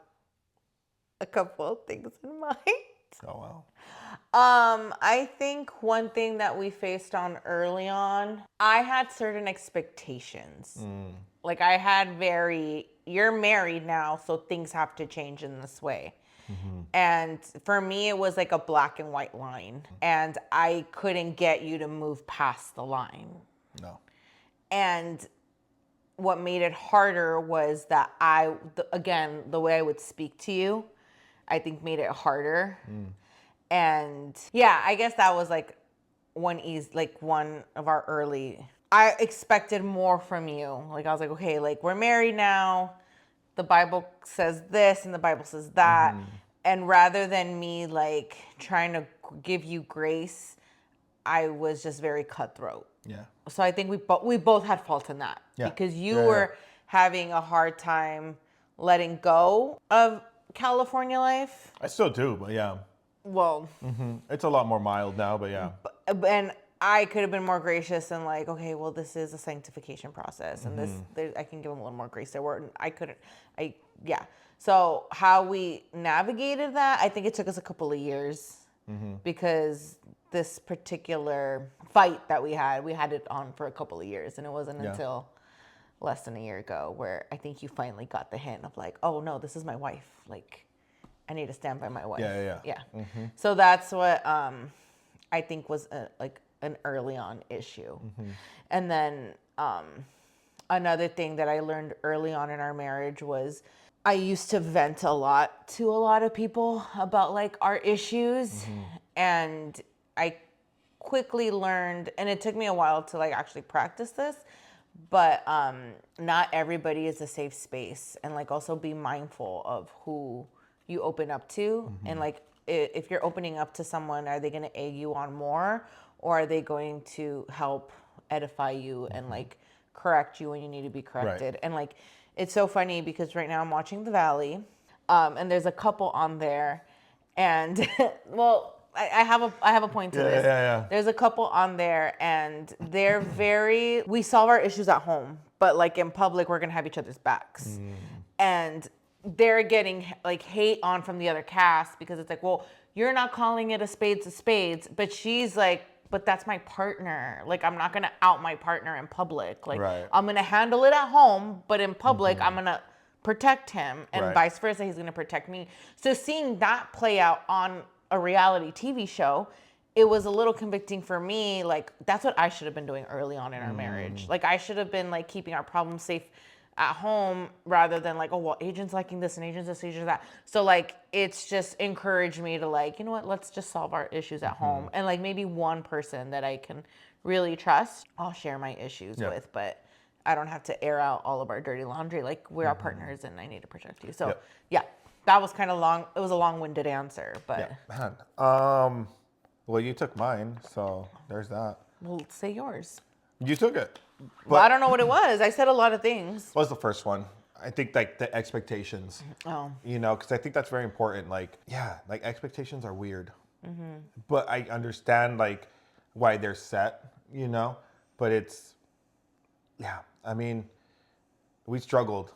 a couple of things in mind. Oh wow. I think one thing that we faced on early on, I had certain expectations. Like I had you're married now, so things have to change in this way. And for me, it was like a black and white line. And I couldn't get you to move past the line. No. And what made it harder was that again, the way I would speak to you, I think made it harder. And yeah, I guess that was like one of our early, I expected more from you. Like I was like, okay, like we're married now. The Bible says this and the Bible says that. And rather than me like trying to give you grace, I was just very cutthroat. Yeah. So I think we both had fault in that. Yeah. Because you were having a hard time letting go of California life. I still do, but yeah. Well, It's a lot more mild now, but yeah. and I could have been more gracious and like, okay, well, this is a sanctification process, and I can give them a little more grace there. Where I couldn't, yeah. So how we navigated that, I think it took us a couple of years because this particular fight that we had it on for a couple of years, and it wasn't until less than a year ago where I think you finally got the hint of like, oh no, this is my wife, like. I need to stand by my wife. Yeah. So that's what I think was an early on issue. And then another thing that I learned early on in our marriage was I used to vent a lot to a lot of people about like our issues. And I quickly learned, and it took me a while to like actually practice this, but not everybody is a safe space, and like also be mindful of who you open up to. And like if you're opening up to someone, are they going to egg you on more, or are they going to help edify you and like correct you when you need to be corrected? And like it's so funny because right now I'm watching The Valley, and there's a couple on there, and well, I have a point to this. There's a couple on there, and they're we solve our issues at home, but like in public we're gonna have each other's backs. And they're getting like hate on from the other cast because it's like, well, you're not calling it a spades, but she's like, but that's my partner. Like, I'm not going to out my partner in public. Like, Right. I'm going to handle it at home, but in public, I'm going to protect him, and Right. vice versa, he's going to protect me. So seeing that play out on a reality TV show, it was a little convicting for me. Like, that's what I should have been doing early on in our marriage. Like, I should have been like keeping our problems safe at home rather than like, oh, well, Adrian's liking this and Adrian's this, Adrian's that. So like, it's just encouraged me to like, you know what, let's just solve our issues at home. And like maybe one person that I can really trust, I'll share my issues with, but I don't have to air out all of our dirty laundry. Like, we're our partners and I need to protect you. So yeah, that was kind of long. It was a long-winded answer, but. Yeah, man. Well, you took mine, so there's that. Well, say yours. You took it. Well, I don't know what it was. I said a lot of things. What was the first one? I think like the expectations. Oh. You know, because I think that's very important. Like, yeah, like expectations are weird. But I understand like why they're set, you know, but it's, yeah, I mean, we struggled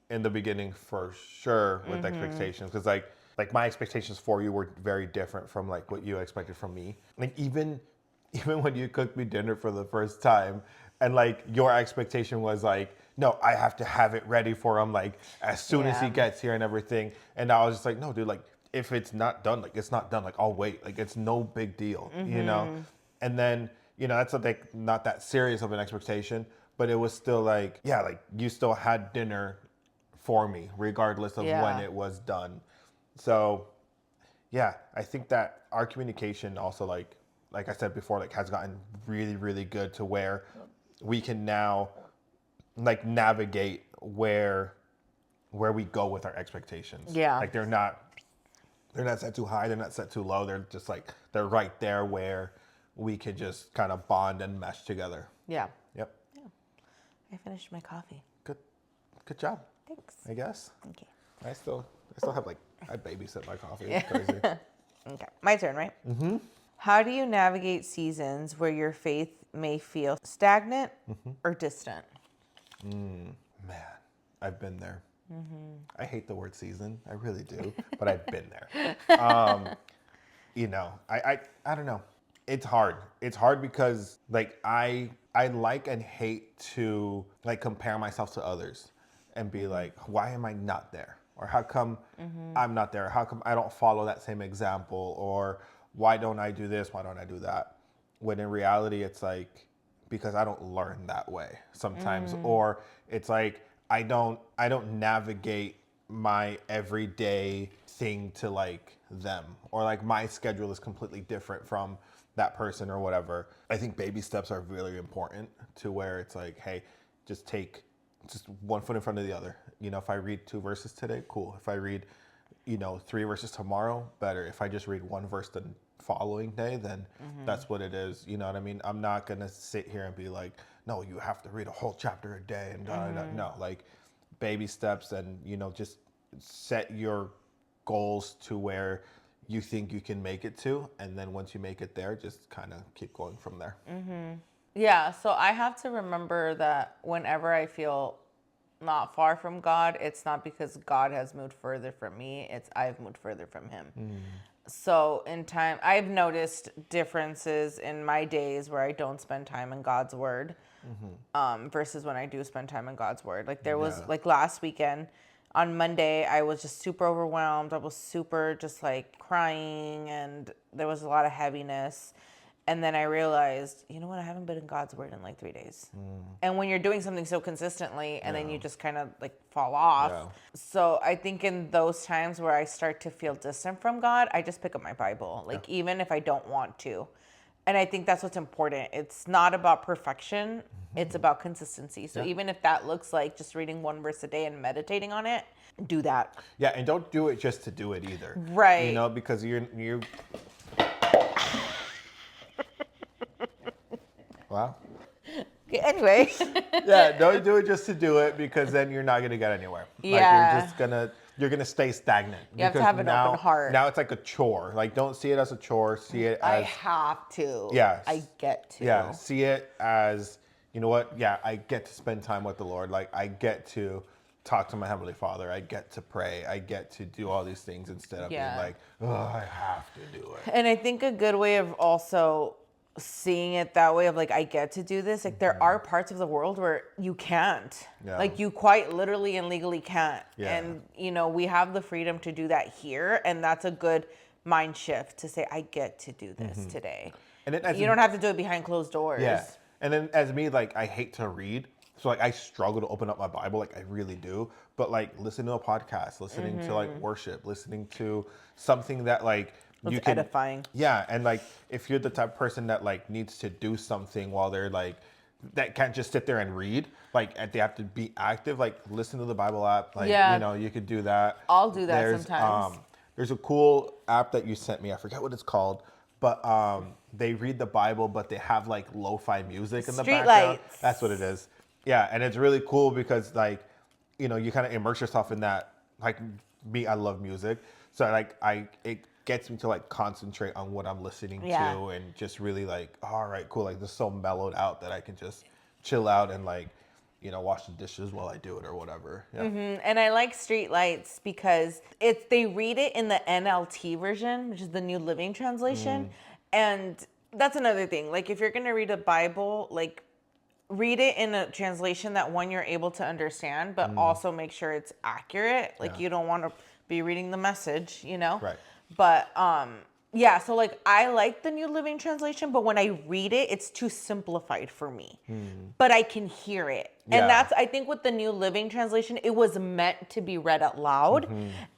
in the beginning for sure with expectations, because like my expectations for you were very different from like what you expected from me. Like even when you cooked me dinner for the first time, and like your expectation was like, no, I have to have it ready for him like as soon as he gets here and everything. And I was just like, no, dude, like if it's not done, like it's not done. Like I'll wait. Like it's no big deal, you know. And then, you know, that's like not that serious of an expectation, but it was still like, yeah, like you still had dinner for me regardless of when it was done. So yeah, I think that our communication also like I said before, like has gotten really, really good to where we can now like navigate where we go with our expectations. Yeah. Like they're not set too high, they're not set too low. They're just like, they're right there where we could just kind of bond and mesh together. Yeah. Yep. Yeah. I finished my coffee. Good job. Thanks. I guess. Okay. I still have like, I babysit my coffee. It's crazy. Okay. My turn, right? Mm-hmm. How do you navigate seasons where your faith may feel stagnant or distant? Man, I've been there. I hate the word season. I really do, but I've been there. You know, I don't know. It's hard. It's hard because like I like and hate to like compare myself to others and be like, why am I not there? Or how come I'm not there? How come I don't follow that same example? Or why don't I do this? Why don't I do that? When in reality, it's like, because I don't learn that way sometimes. Or it's like, I don't navigate my everyday thing to like them, or like my schedule is completely different from that person or whatever. I think baby steps are really important to where it's like, hey, just take just one foot in front of the other. You know, if I read 2 verses today, cool. If I read, 3 verses tomorrow, better. If I just read 1 verse the following day, then that's what it is. You know what I mean? I'm not gonna sit here and be like, no, you have to read a whole chapter a day and no, like baby steps, and just set your goals to where you think you can make it to, and then once you make it there, just kind of keep going from there. Yeah, so I have to remember that whenever I feel not far from God, it's not because God has moved further from me, it's I've moved further from him. So in time, I've noticed differences in my days where I don't spend time in God's word versus when I do spend time in God's word. Like there was like last weekend on Monday, I was just super overwhelmed. I was super just like crying, and there was a lot of heaviness. And then I realized, you know what? I haven't been in God's word in like 3 days. And when you're doing something so consistently and then you just kind of like fall off. Yeah. So I think in those times where I start to feel distant from God, I just pick up my Bible, like even if I don't want to. And I think that's what's important. It's not about perfection. It's about consistency. So even if that looks like just reading 1 verse a day and meditating on it, do that. Yeah, and don't do it just to do it either. Right. Because you're Wow. Okay, anyway. Yeah, don't do it just to do it, because then you're not gonna get anywhere. Yeah. Like you're gonna stay stagnant. You have to have an open heart. Now it's like a chore. Like don't see it as a chore. See it I as have to. Yes. I get to. Yeah. See it as, you know what? Yeah, I get to spend time with the Lord. Like I get to talk to my Heavenly Father. I get to pray. I get to do all these things instead of being like, oh, I have to do it. And I think a good way of also seeing it that way of like, I get to do this. Like there are parts of the world where you can't. Yeah. Like you quite literally and legally can't. Yeah. And, you know, we have the freedom to do that here. And that's a good mind shift to say, I get to do this today. And then you don't have to do it behind closed doors. Yeah. And then as me, like, I hate to read. So, like, I struggle to open up my Bible. Like, I really do. But, like, listening to a podcast, listening to, like, worship, listening to something that, like, you can... edifying. Yeah. And, like, if you're the type of person that, like, needs to do something while they're, like, that can't just sit there and read, like, they have to be active, like, listen to the Bible app. Like, you know, you could do that. I'll do that sometimes. There's a cool app that you sent me. I forget what it's called. But they read the Bible, but they have like lo-fi music in the background. Streetlights. That's what it is. Yeah, and it's really cool because like, you know, you kind of immerse yourself in that. Like me, I love music, so like it gets me to like concentrate on what I'm listening to and just really like, all right, cool. Like this is so mellowed out that I can just chill out and like, you know, wash the dishes while I do it or whatever. Yeah. And I like Streetlights because they read it in the NLT version, which is the New Living Translation. And that's another thing. Like if you're going to read a Bible, like read it in a translation that one, you're able to understand, but also make sure it's accurate. Like you don't want to be reading the Message, you know? Right. But yeah, so like I like the New Living Translation, but when I read it, it's too simplified for me. But I can hear it. And that's, I think with the New Living Translation, it was meant to be read out loud.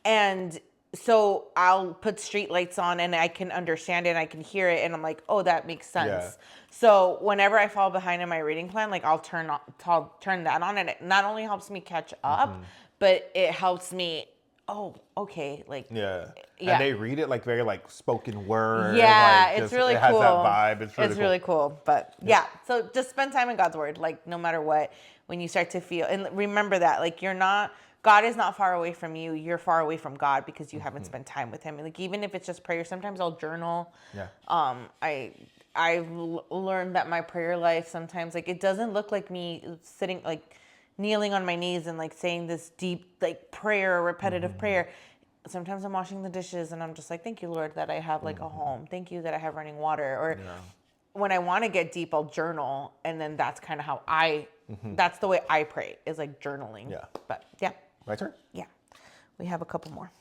And so I'll put Streetlights on and I can understand it and I can hear it and I'm like, oh, that makes sense. Yeah. So whenever I fall behind in my reading plan, like I'll turn that on and it not only helps me catch up, but it helps me, oh, okay, like Yeah. And they read it like very like spoken word. Yeah, like, it's really it cool. It has that vibe. It's really cool. Really cool. But yeah, so just spend time in God's word, like no matter what, when you start to feel, and remember that, like God is not far away from you. You're far away from God because you haven't spent time with him. Like even if it's just prayer, sometimes I'll journal. Yeah. I've learned that my prayer life sometimes, like it doesn't look like me sitting, like kneeling on my knees and like saying this deep like prayer, repetitive prayer. Sometimes I'm washing the dishes and I'm just like, thank you, Lord, that I have like a home. Thank you that I have running water. Or when I want to get deep, I'll journal. And then that's kind of how that's the way I pray, is like journaling. Yeah. But yeah. My turn? Yeah. We have a couple more.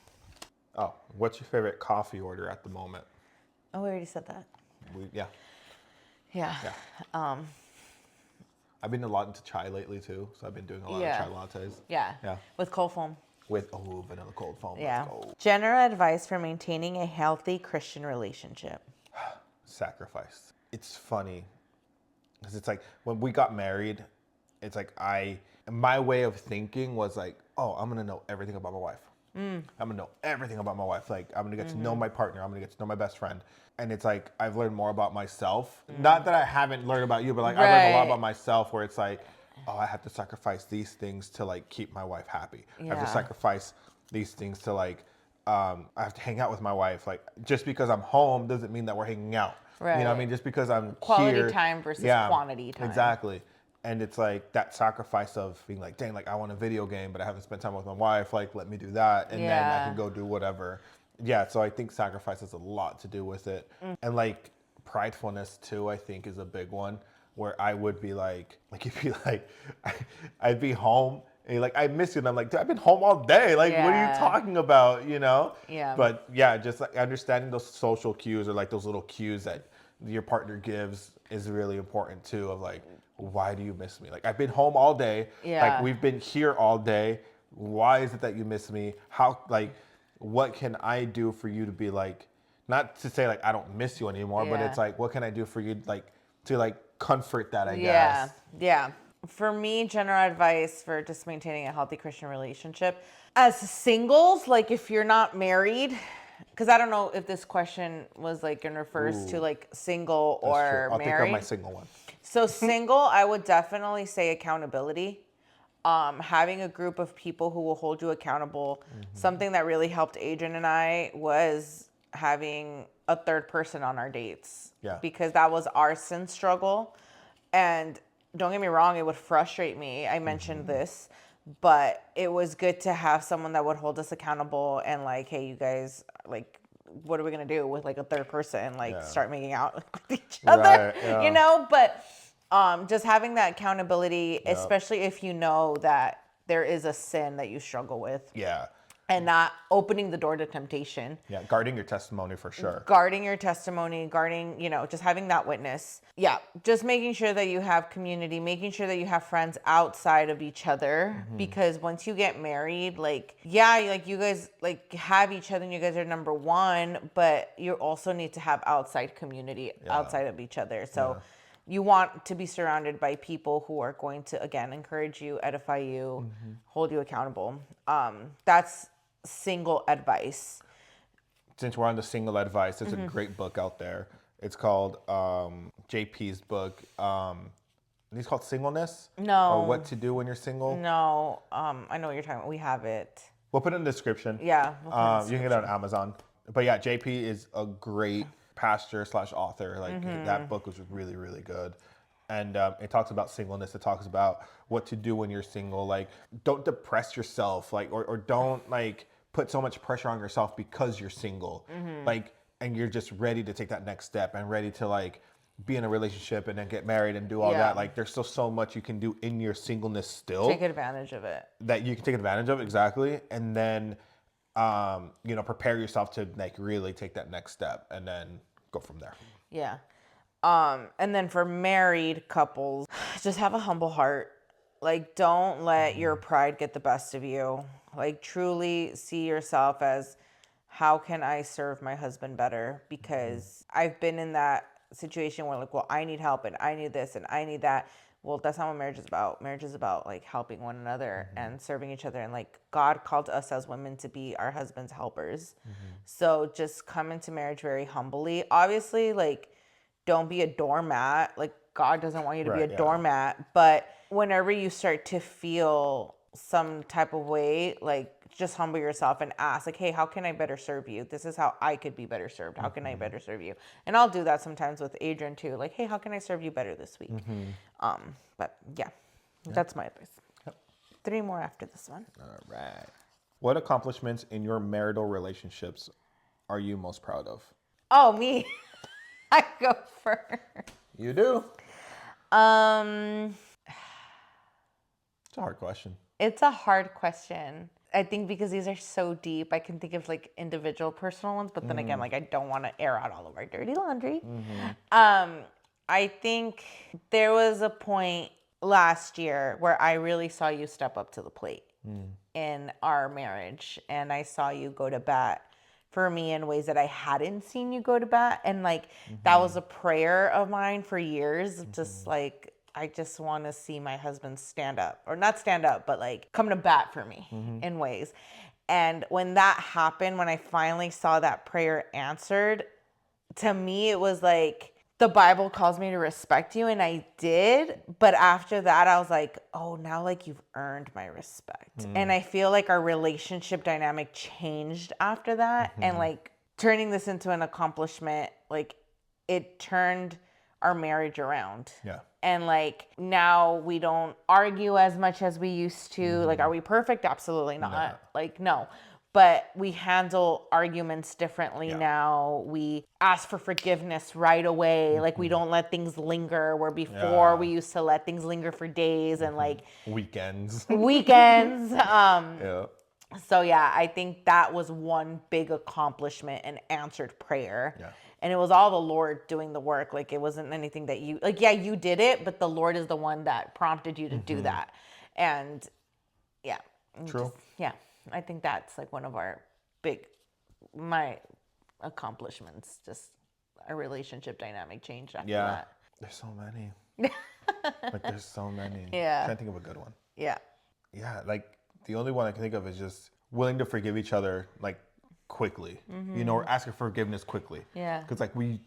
Oh, what's your favorite coffee order at the moment? Oh, we already said that. Yeah. Yeah. I've been a lot into chai lately too, so I've been doing a lot of chai lattes. Yeah. With cold foam. With vanilla cold foam. Yeah. Let's go. General advice for maintaining a healthy Christian relationship. Sacrifice. It's funny because it's like when we got married, it's like my way of thinking was like, oh, I'm gonna know everything about my wife. I'm gonna know everything about my wife. Like I'm gonna get to know my partner. I'm gonna get to know my best friend. And it's like I've learned more about myself. Not that I haven't learned about you, but like I've learned a lot about myself. Where it's like, oh, I have to sacrifice these things to like keep my wife happy. I have to sacrifice these things to like I have to hang out with my wife. Like just because I'm home doesn't mean that we're hanging out. Right. You know what I mean? Just because I'm Quality here, time versus quantity time. Exactly. And it's like that sacrifice of being like, dang, like I want a video game, but I haven't spent time with my wife. Like, let me do that. And then I can go do whatever. Yeah. So I think sacrifice has a lot to do with it. And like pridefulness too, I think is a big one where I would be like you'd be like, I'd be home and you're like, I miss you. And I'm like, dude, I've been home all day. Like, what are you talking about? You know? Yeah. But yeah, just like understanding those social cues or like those little cues that your partner gives is really important too, of like, why do you miss me? Like, I've been home all day. Like, we've been here all day. Why is it that you miss me? How, like, what can I do for you to be like, not to say like, I don't miss you anymore, but it's like, what can I do for you, like, to like comfort that, I guess. Yeah. For me, general advice for just maintaining a healthy Christian relationship. As singles, like if you're not married, because I don't know if this question was like in refers to like single or I'll married. think of my single one. So single, I would definitely say accountability. Having a group of people who will hold you accountable. Something that really helped Adrian and I was having a third person on our dates. Yeah. Because that was our sin struggle. And don't get me wrong, it would frustrate me. I mentioned this. but it was good to have someone that would hold us accountable and like, hey, you guys, like, what are we gonna do with like a third person? Like, start making out with each other, Right, yeah. you know? But just having that accountability, especially if you know that there is a sin that you struggle with, Yeah. and not opening the door to temptation. Yeah. Guarding your testimony for sure. Guarding your testimony, guarding, you know, just having that witness. Yeah, just making sure that you have community, making sure that you have friends outside of each other. Because once you get married, like, yeah, like you guys like have each other and you guys are number one, but you also need to have outside community outside of each other. So you want to be surrounded by people who are going to, again, encourage you, edify you, hold you accountable. That's single advice. Since we're on the single advice, there's a great book out there. It's called JP's book. I think it's called Singleness. No. Or What to Do When You're Single. No, I know what you're talking about. We have it. We'll put it in the description. Yeah. We'll put it in the you can get it on Amazon. But yeah, JP is a great pastor/author. Like that book was really, really good. And it talks about singleness. It talks about what to do when you're single. Like, don't depress yourself. Like, or don't like put so much pressure on yourself because you're single. Like, and you're just ready to take that next step and ready to like be in a relationship and then get married and do all that. Like, there's still so much you can do in your singleness still. Take advantage of it. That you can take advantage of, exactly. And then, you know, prepare yourself to like really take that next step and then go from there. Yeah. And then for married couples, just have a humble heart. Like, don't let your pride get the best of you. Like, truly see yourself as, how can I serve my husband better? Because I've been in that situation where like, well, I need help and I need this and I need that. Well, that's not what marriage is about. Marriage is about like helping one another and serving each other. And like, God called us as women to be our husband's helpers. So just come into marriage very humbly. Obviously, like, don't be a doormat. Like, God doesn't want you to be a doormat. But whenever you start to feel some type of way, like, just humble yourself and ask, like, hey, how can I better serve you? This is how I could be better served. How can I better serve you? And I'll do that sometimes with Adrian too. Like, hey, how can I serve you better this week? But yeah, that's my advice. 3 more after this one. All right. What accomplishments in your marital relationships are you most proud of? Oh, me. I go first. You do. It's a hard question. It's a hard question. I think because these are so deep, I can think of like individual personal ones, but then again, like, I don't want to air out all of our dirty laundry. I think there was a point last year where I really saw you step up to the plate in our marriage, and I saw you go to bat for me in ways that I hadn't seen you go to bat. And like, that was a prayer of mine for years. Just like, I just want to see my husband stand up, or not stand up, but like come to bat for me in ways. And when that happened, when I finally saw that prayer answered, to me, it was like, the Bible calls me to respect you, and I did. But after that, I was like, oh, now like you've earned my respect. And I feel like our relationship dynamic changed after that. And like, turning this into an accomplishment, like, it turned our marriage around. Yeah. And like, now we don't argue as much as we used to. Like, are we perfect? Absolutely not. No. Like, no. But we handle arguments differently now. We ask for forgiveness right away. Like, we don't let things linger, where before we used to let things linger for days and like Weekends. Yeah. So yeah, I think that was one big accomplishment, an answered prayer. Yeah. And it was all the Lord doing the work. Like, it wasn't anything that you, like, yeah, you did it, but the Lord is the one that prompted you to do that. And yeah. True. I think that's like one of our my accomplishments. Just our relationship dynamic changed after that. There's so many. Like, there's so many. Yeah. Can't think of a good one. Yeah. Yeah, like, the only one I can think of is just willing to forgive each other, like, quickly. You know, or asking forgiveness quickly. Yeah. Because, like, we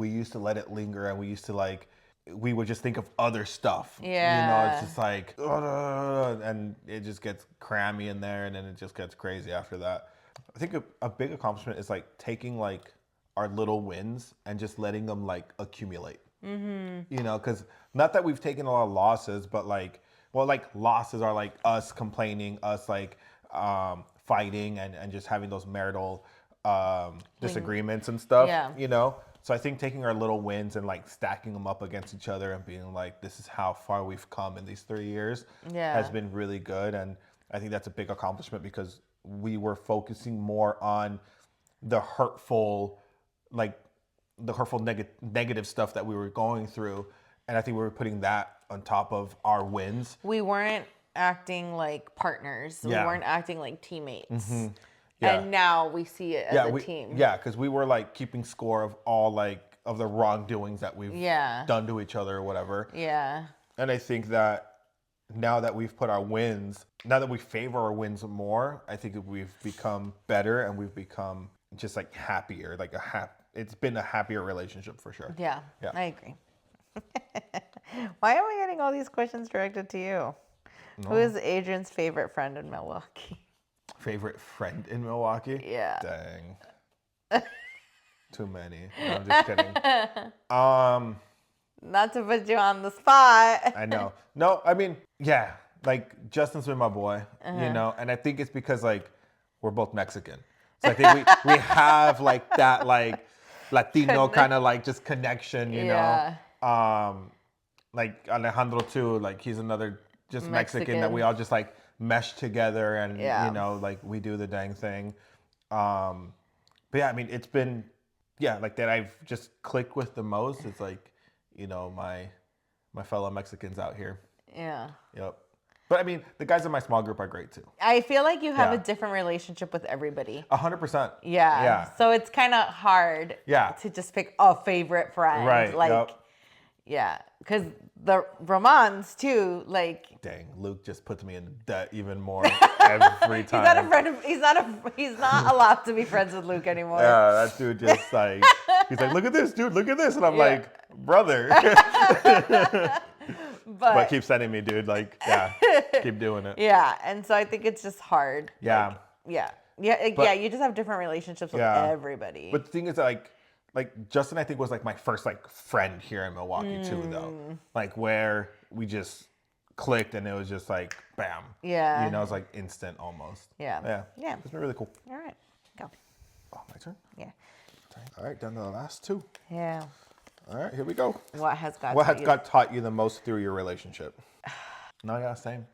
used to let it linger, and we used to, like, we would just think of other stuff. Yeah. You know, it's just like, and it just gets crammy in there, and then it just gets crazy after that. I think a big accomplishment is like taking like our little wins and just letting them like accumulate. You know, because not that we've taken a lot of losses, but like well, like losses are like us complaining, us like fighting and just having those marital disagreements and stuff, Yeah. you know? So I think taking our little wins and like stacking them up against each other and being like, this is how far we've come in these 3 years has been really good. And I think that's a big accomplishment because we were focusing more on the hurtful, like negative stuff that we were going through. And I think we were putting that on top of our wins. We weren't acting like partners. Yeah. We weren't acting like teammates. Yeah. And now we see it as a team. Yeah, because we were like keeping score of all like of the wrongdoings that we've done to each other or whatever. Yeah. And I think that now that we've put our wins, now that we favor our wins more, I think that we've become better and we've become just like happier. Like it's been a happier relationship for sure. Yeah. I agree. Why am I getting all these questions directed to you? No. Who is Adrian's favorite friend in Milwaukee? Favorite friend in Milwaukee? Yeah. Dang. Too many. No, I'm just kidding. Not to put you on the spot. I know. No, I mean, yeah. Like Justin's been my boy, you know, and I think it's because like we're both Mexican. So I think we have like that like Latino kind of like just connection, you know. Like Alejandro too, like he's another just Mexican that we all just like mesh together and you know, like we do the dang thing. But yeah, I mean it's been like that I've just clicked with the most. It's like, you know, my fellow Mexicans out here. Yeah. Yep. But I mean, the guys in my small group are great too. I feel like you have a different relationship with everybody. 100%. Yeah. Yeah. So it's kind of hard to just pick a favorite friend. Right. Like, yeah. Because the Romans too, like. Dang, Luke just puts me in debt even more every time. He's not a friend of, he's not allowed to be friends with Luke anymore. Yeah, that dude just like, he's like, look at this, dude, look at this. And I'm like, brother. But keep sending me, dude. Like, keep doing it. Yeah, and so I think it's just hard. Yeah. Like, you just have different relationships with everybody. But the thing is, like Justin, I think was like my first like friend here in Milwaukee too, though. Like where we just clicked and it was just like, bam. Yeah. You know, it's like instant almost. Yeah. Yeah. It's been really cool. All right, go. Oh, my turn? Yeah. All right, down to the last two. Yeah. All right, here we go. What has God taught you the most through your relationship? No, yeah, same.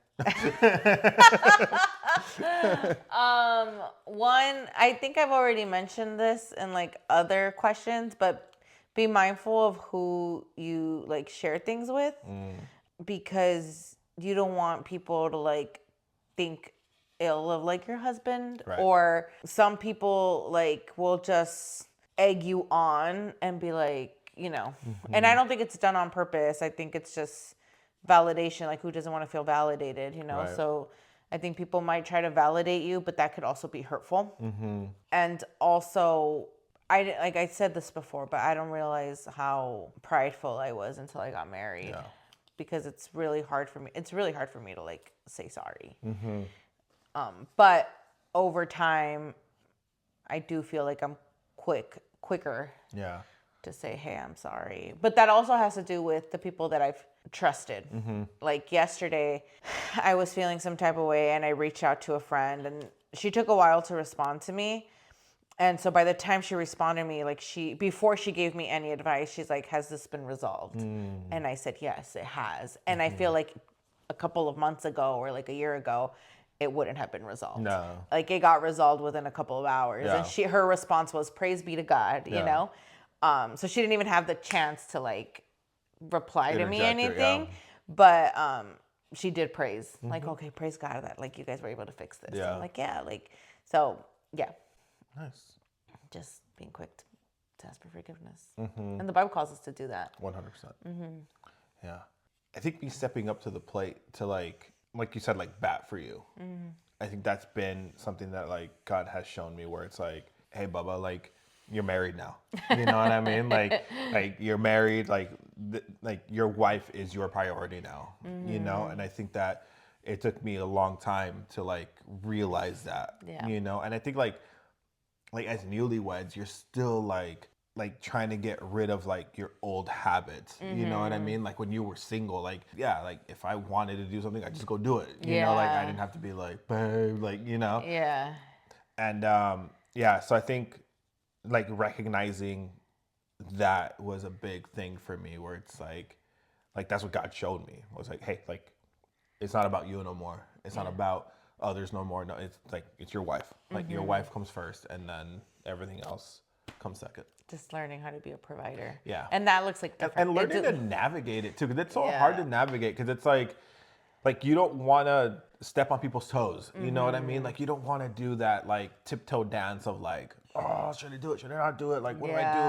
One, I think I've already mentioned this in like other questions, but be mindful of who you like share things with, because you don't want people to like think ill of like your husband, or some people like will just egg you on and be like, you know, and I don't think it's done on purpose. I think it's just validation. Like, who doesn't want to feel validated, you know? So I think people might try to validate you, but that could also be hurtful. And also, I said this before, but I don't realize how prideful I was until I got married, because it's really hard for me. It's really hard for me to like say sorry. But over time, I do feel like I'm quicker. To say, hey, I'm sorry. But that also has to do with the people that I've trusted. Like yesterday, I was feeling some type of way and I reached out to a friend and she took a while to respond to me. And so by the time she responded to me, like before she gave me any advice, she's like, has this been resolved? And I said, yes, it has. And I feel like a couple of months ago or like a year ago, it wouldn't have been resolved. No. Like it got resolved within a couple of hours. And her response was, praise be to God, you know? So she didn't even have the chance to like reply to me anything, but she did praise, like, okay, praise God that like you guys were able to fix this. I'm like, so nice. Just being quick to ask for forgiveness, and the Bible calls us to do that. 100%. Yeah, I think me stepping up to the plate to like you said, like bat for you. I think that's been something that like God has shown me, where it's like, hey, Bubba, like. You're married now. You know what I mean? Like you're married. Like your wife is your priority now. You know, and I think that it took me a long time to like realize that. You know, and I think like as newlyweds, you're still like like trying to get rid of like your old habits. You know what I mean? Like when you were single, like like if I wanted to do something, I just go do it. You know, like I didn't have to be like, babe, like, you know. Yeah. And so I think like recognizing that was a big thing for me, where it's like that's what God showed me. It was like, hey, like it's not about you no more. It's not about others no more. No, it's like it's your wife. Like your wife comes first, and then everything else comes second. Just learning how to be a provider. Yeah. And that looks like different. And learning to navigate it too, because it's so hard to navigate. Because it's like you don't want to step on people's toes. You know what I mean? Like you don't want to do that like tiptoe dance of like, oh, should I do it? Should I not do it? Like what do I do?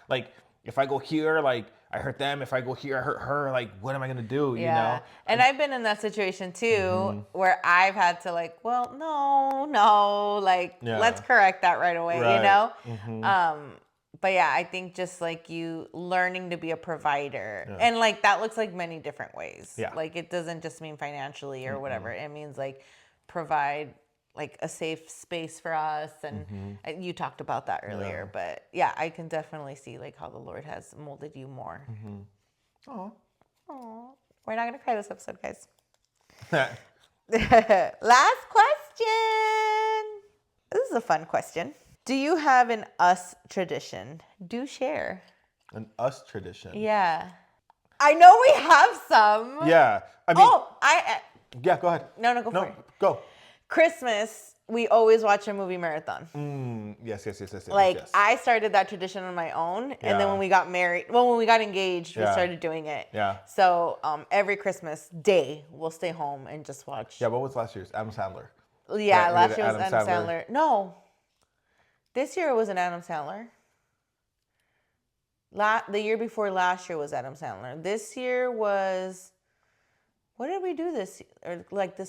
Like if I go here, like I hurt them. If I go here, I hurt her. Like what am I gonna do? You know? And I've been in that situation too, where I've had to like, well, no, like let's correct that right away. You know? But yeah, I think just like you learning to be a provider, and like that looks like many different ways. Yeah. Like it doesn't just mean financially or whatever. It means like provide like a safe space for us, and you talked about that earlier. But yeah, I can definitely see like how the Lord has molded you more. Oh. We're not gonna cry this episode, guys. Last question. This is a fun question. Do you have an us tradition? Do share. An us tradition. Yeah. I know we have some. Yeah. I mean. Yeah. Go ahead. No, go for it. Go. Christmas, we always watch a movie marathon. Yes. Like I started that tradition on my own, and then when we got married, when we got engaged, we started doing it. Yeah. So every Christmas day, we'll stay home and just watch. Yeah. What was last year's? Adam Sandler. Yeah, last year was Adam Sandler. No. This year it was an Adam Sandler. The year before last year was Adam Sandler. This year was, what did we do this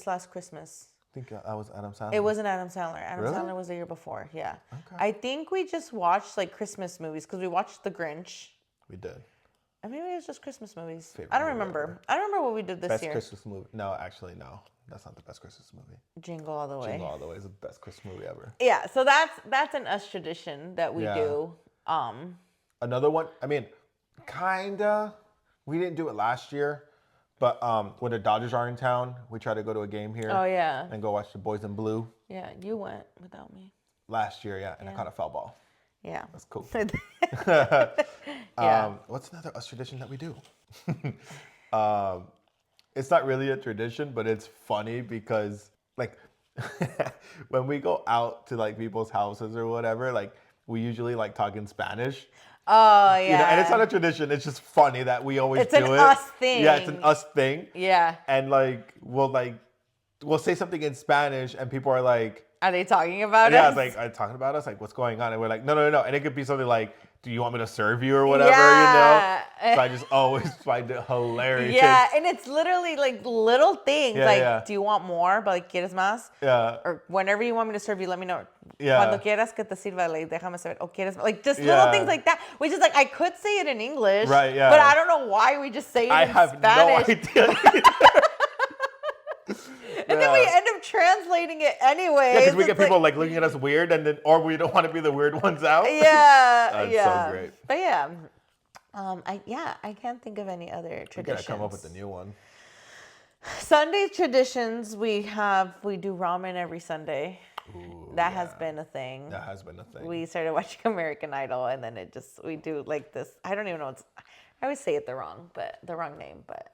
last Christmas? I think that was Adam Sandler. It wasn't Adam Sandler. Adam Really? Sandler was the year before. Yeah. Okay. I think we just watched like Christmas movies because we watched The Grinch. We did. And maybe it was just Christmas movies. Favorite I don't movie remember. ever. I don't remember what we did this Best year. Christmas movie. No, actually, no. That's not the best Christmas movie. Jingle All the Way. Jingle All the Way is the best Christmas movie ever. Yeah, so that's an us tradition that we do. Another one, I mean, kinda. We didn't do it last year, but when the Dodgers are in town, we try to go to a game here. Oh yeah. And go watch the Boys in Blue. Yeah, you went without me. Last year, and I caught a foul ball. Yeah. That's cool. Yeah. What's another us tradition that we do? It's not really a tradition, but it's funny because like when we go out to like people's houses or whatever, like we usually like talk in Spanish. Oh yeah. You know, and it's not a tradition. It's just funny that we always do it. It's an us thing. Yeah, it's an us thing. Yeah. And like we'll say something in Spanish and people are like, are they talking about us? Yeah, it's like, are they talking about us? Like, what's going on? And we're like, no. And it could be something like, do you want me to serve you or whatever, Yeah. you know? So I just always find it hilarious. Yeah, and it's literally like little things. Yeah, like, yeah. do you want more? But like, ¿quieres más? Yeah. Or whenever you want me to serve you, let me know. Yeah. Cuando quieras que te sirva, like, déjame saber. O quieres, like, just little things like that. Which is like, I could say it in English. Right, yeah. But I don't know why we just say it in have Spanish. no idea. And then we end up translating it anyway. Yeah, because we get people like looking at us weird, and then or we don't want to be the weird ones out. Yeah, That's yeah. so great. But yeah, I can't think of any other traditions. We gotta come up with a new one. Sunday traditions, we do ramen every Sunday. Ooh, That has been a thing. That has been a thing. We started watching American Idol, and then we do like this. I don't even know I always say it the wrong name, but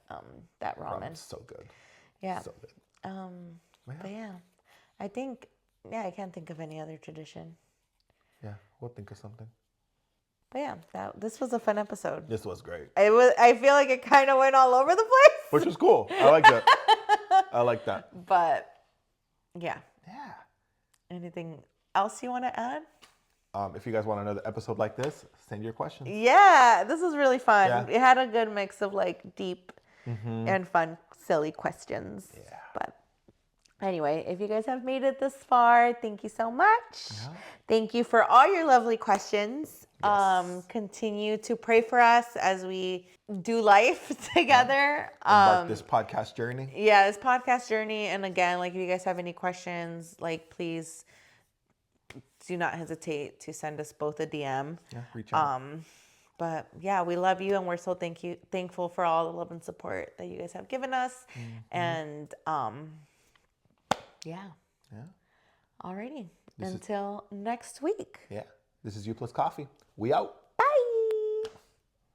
that ramen. Ramen's so good. Yeah. So good. But yeah, I think I can't think of any other tradition. Yeah, we'll think of something. But yeah, this was a fun episode. This was great. I feel like it kind of went all over the place. Which was cool. I like that. I like that. But yeah. Yeah. Anything else you want to add? If you guys want another episode like this, send your questions. Yeah, this was really fun. Yeah. It had a good mix of like deep and fun, silly questions. Yeah. But anyway, if you guys have made it this far, thank you so much. Yeah. Thank you for all your lovely questions. Yes. Continue to pray for us as we do life together. Embark this podcast journey. Yeah, this podcast journey. And again, like if you guys have any questions, like please do not hesitate to send us both a DM. Yeah, reach out. But yeah, we love you, and we're so thankful for all the love and support that you guys have given us. And yeah. Alrighty. Until next week. Yeah. This is You Plus Coffee. We out.